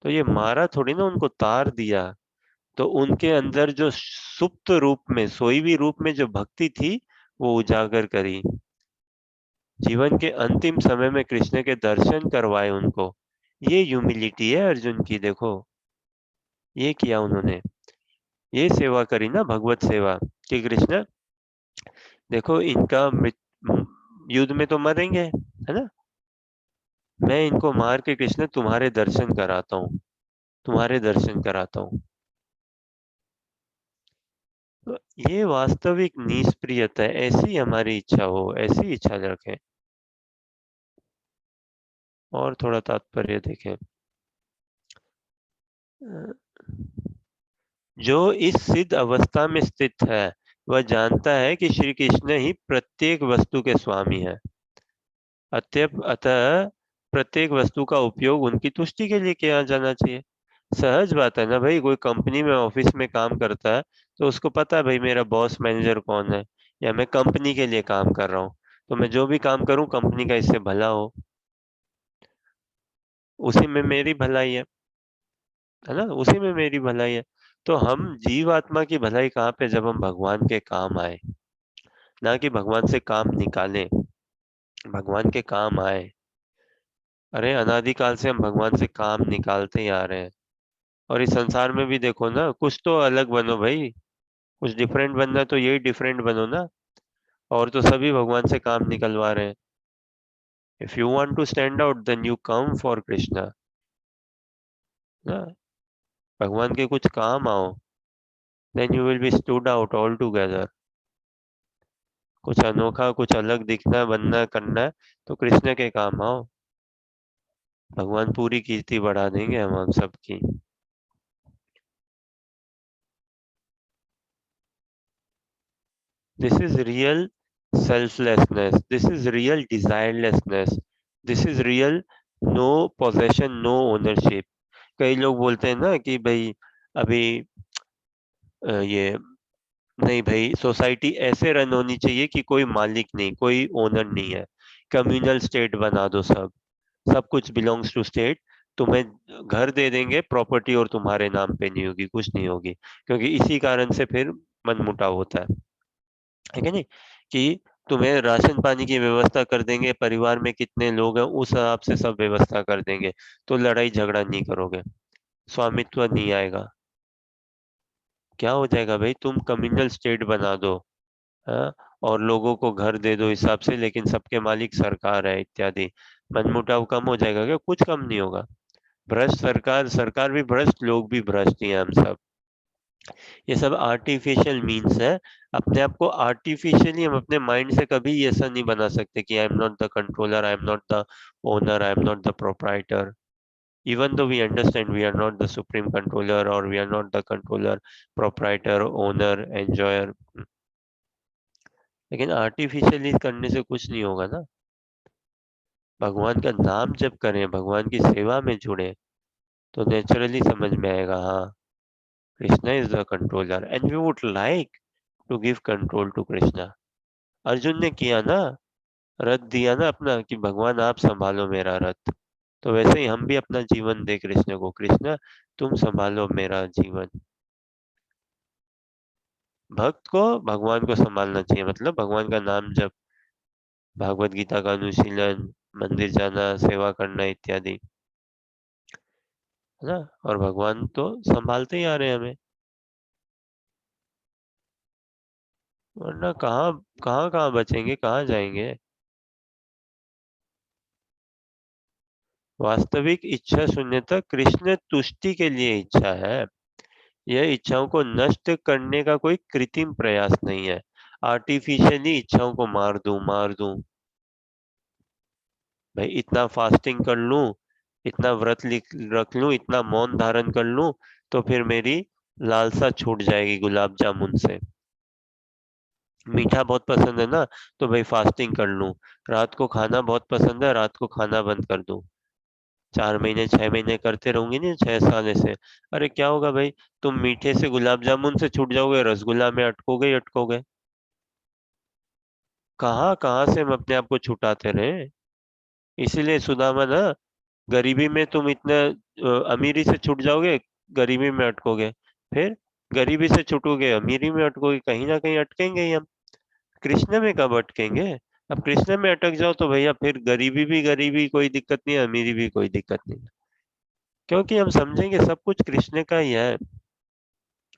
तो ये मारा थोड़ी ना, उनको तार दिया। तो उनके अंदर जो सुप्त रूप में, सोई हुई रूप में जो भक्ति थी, वो उजागर करी। जीवन के अंतिम समय में कृष्ण के दर्शन करवाए उनको। ये ह्यूमिलिटी है अर्जुन की, देखो ये किया उन्होंने, ये सेवा करी ना, भगवत सेवा कि कृष्ण देखो इनका युद्ध में तो मरेंगे, है ना, मैं इनको मार के कृष्ण तुम्हारे दर्शन कराता हूँ, तुम्हारे दर्शन कराता हूँ। तो ये वास्तविक निष्प्रियता है। ऐसी हमारी इच्छा हो, ऐसी इच्छा रखें। और थोड़ा तात्पर्य देखें। जो इस सिद्ध अवस्था में स्थित है वह जानता है कि श्री कृष्ण ही प्रत्येक वस्तु के स्वामी है। अतः प्रत्येक वस्तु का उपयोग उनकी तुष्टि के लिए किया जाना चाहिए। सहज बात है ना भाई, कोई कंपनी में ऑफिस में काम करता है तो उसको पता है भाई मेरा बॉस मैनेजर कौन है, या मैं कंपनी के लिए काम कर रहा हूँ, तो मैं जो भी काम करूँ कंपनी का इससे भला हो, उसी में मेरी भलाई है ना, उसी में मेरी भलाई है। तो हम जीवात्मा की भलाई कहाँ पे? जब हम भगवान के काम आए, ना कि भगवान से काम निकालें, भगवान के काम आए। अरे अनादिकाल से हम भगवान से काम निकालते ही आ रहे हैं। और इस संसार में भी देखो ना, कुछ तो अलग बनो भाई, कुछ डिफरेंट बनना है तो यही डिफरेंट बनो ना। और तो सभी भगवान से काम निकलवा रहे हैं। If you want to stand out then you come for Krishna ना, भगवान के कुछ काम आओ, then you will be stood out all together. कुछ अनोखा, कुछ अलग दिखना, बनना, करना है तो कृष्ण के काम आओ। भगवान पूरी कीर्ति बढ़ा देंगे हम सबकी। This is real selflessness, this is real desirelessness, this is real no possession, no ownership. कई लोग बोलते हैं ना कि भाई अभी ये नहीं भाई, सोसाइटी ऐसे रन होनी चाहिए कि कोई मालिक नहीं, कोई ओनर नहीं है, कम्युनल स्टेट बना दो, सब सब कुछ बिलोंग्स टू स्टेट। तुम्हें घर दे देंगे प्रॉपर्टी और तुम्हारे नाम पे नहीं होगी, कुछ नहीं होगी, क्योंकि इसी कारण से फिर मनमुटाव होता है कि नहीं? कि तुम्हें राशन पानी की व्यवस्था कर देंगे, परिवार में कितने लोग हैं उस हिसाब से सब व्यवस्था कर देंगे, तो लड़ाई झगड़ा नहीं करोगे, स्वामित्व नहीं आएगा। क्या हो जाएगा भाई? तुम कम्युनल स्टेट बना दो, हाँ, और लोगों को घर दे दो हिसाब से, लेकिन सबके मालिक सरकार है इत्यादि। मनमुटाव कम हो जाएगा क्या? कुछ कम नहीं होगा। भ्रष्ट सरकार, सरकार भी भ्रष्ट, लोग भी भ्रष्ट ही हैं हम सब। ये सब आर्टिफिशियल मीन्स है। अपने आप को आर्टिफिशियली हम अपने माइंड से कभी ऐसा नहीं बना सकते कि I am not the controller, I am not the owner, I am not the proprietor. even though we understand we are not the supreme controller, or we are not the controller, proprietor, owner, enjoyer, लेकिन आर्टिफिशियली करने से कुछ नहीं होगा ना। भगवान का नाम जब करें, भगवान की सेवा में जुड़े, तो नेचुरली समझ में आएगा, हाँ Krishna is the controller and we would like to give control to Krishna. Arjun ने किया ना, रथ दिया ना अपना कि भगवान आप संभालो मेरा रथ। तो वैसे ही हम भी अपना जीवन दे कृष्ण को, कृष्ण तुम संभालो मेरा जीवन। भक्त को भगवान को संभालना चाहिए, मतलब भगवान का नाम जप, भागवत गीता का अनुशीलन, मंदिर जाना, सेवा करना इत्यादि, है ना। और भगवान तो संभालते ही आ रहे हैं हमें, वरना कहाँ कहाँ कहाँ बचेंगे, कहाँ जाएंगे? वास्तविक इच्छा शून्यता कृष्ण तुष्टि के लिए इच्छा है। यह इच्छाओं को नष्ट करने का कोई कृत्रिम प्रयास नहीं है। आर्टिफिशियली इच्छाओं को मार दूं भाई, इतना फास्टिंग कर लूं, इतना व्रत रख लूं, इतना मौन धारण कर लूं, तो फिर मेरी लालसा छूट जाएगी गुलाब जामुन से। मीठा बहुत पसंद है ना, तो भाई फास्टिंग कर लूं। रात को खाना बहुत पसंद है, रात को खाना बंद कर दूं। 4 महीने 6 महीने करते रहूंगी नहीं, 6 साल ऐसे। अरे क्या होगा भाई, तुम मीठे से गुलाब जामुन से छूट जाओगे, रसगुल्ला में अटकोगे ही अटकोगे। कहाँ कहाँ से हम अपने आप को छुटाते रहे। इसीलिए सुदामा ना, गरीबी में तुम इतना अमीरी से छूट जाओगे, गरीबी में अटकोगे। फिर गरीबी से छूटोगे, अमीरी में अटकोगे, कहीं ना कहीं अटकेंगे ही हम। कृष्ण में कब अटकेंगे। अब कृष्ण में अटक जाओ तो भैया फिर गरीबी भी गरीबी, कोई दिक्कत नहीं है, अमीरी भी कोई दिक्कत नहीं, क्योंकि हम समझेंगे सब कुछ कृष्ण का ही है,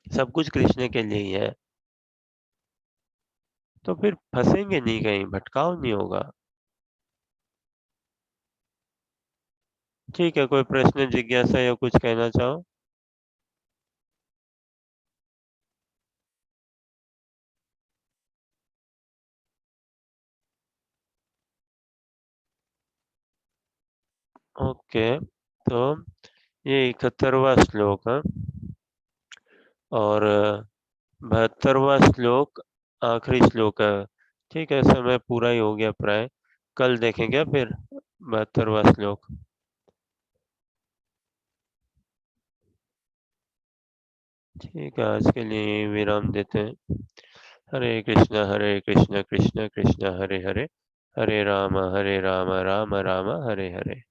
सब कुछ कृष्ण के लिए ही है। तो फिर फंसेंगे नहीं, कहीं भटकाव नहीं होगा। ठीक है, कोई प्रश्न जिज्ञासा या कुछ कहना चाहो। ओके, तो ये 71वां श्लोक है, और 72वां श्लोक आखिरी श्लोक है। ठीक है, समय पूरा ही हो गया प्राय, कल देखेंगे फिर 72वां श्लोक। ठीक है, आज के लिए विराम देते हैं। हरे कृष्णा कृष्ण कृष्ण हरे हरे, हरे राम राम राम हरे हरे।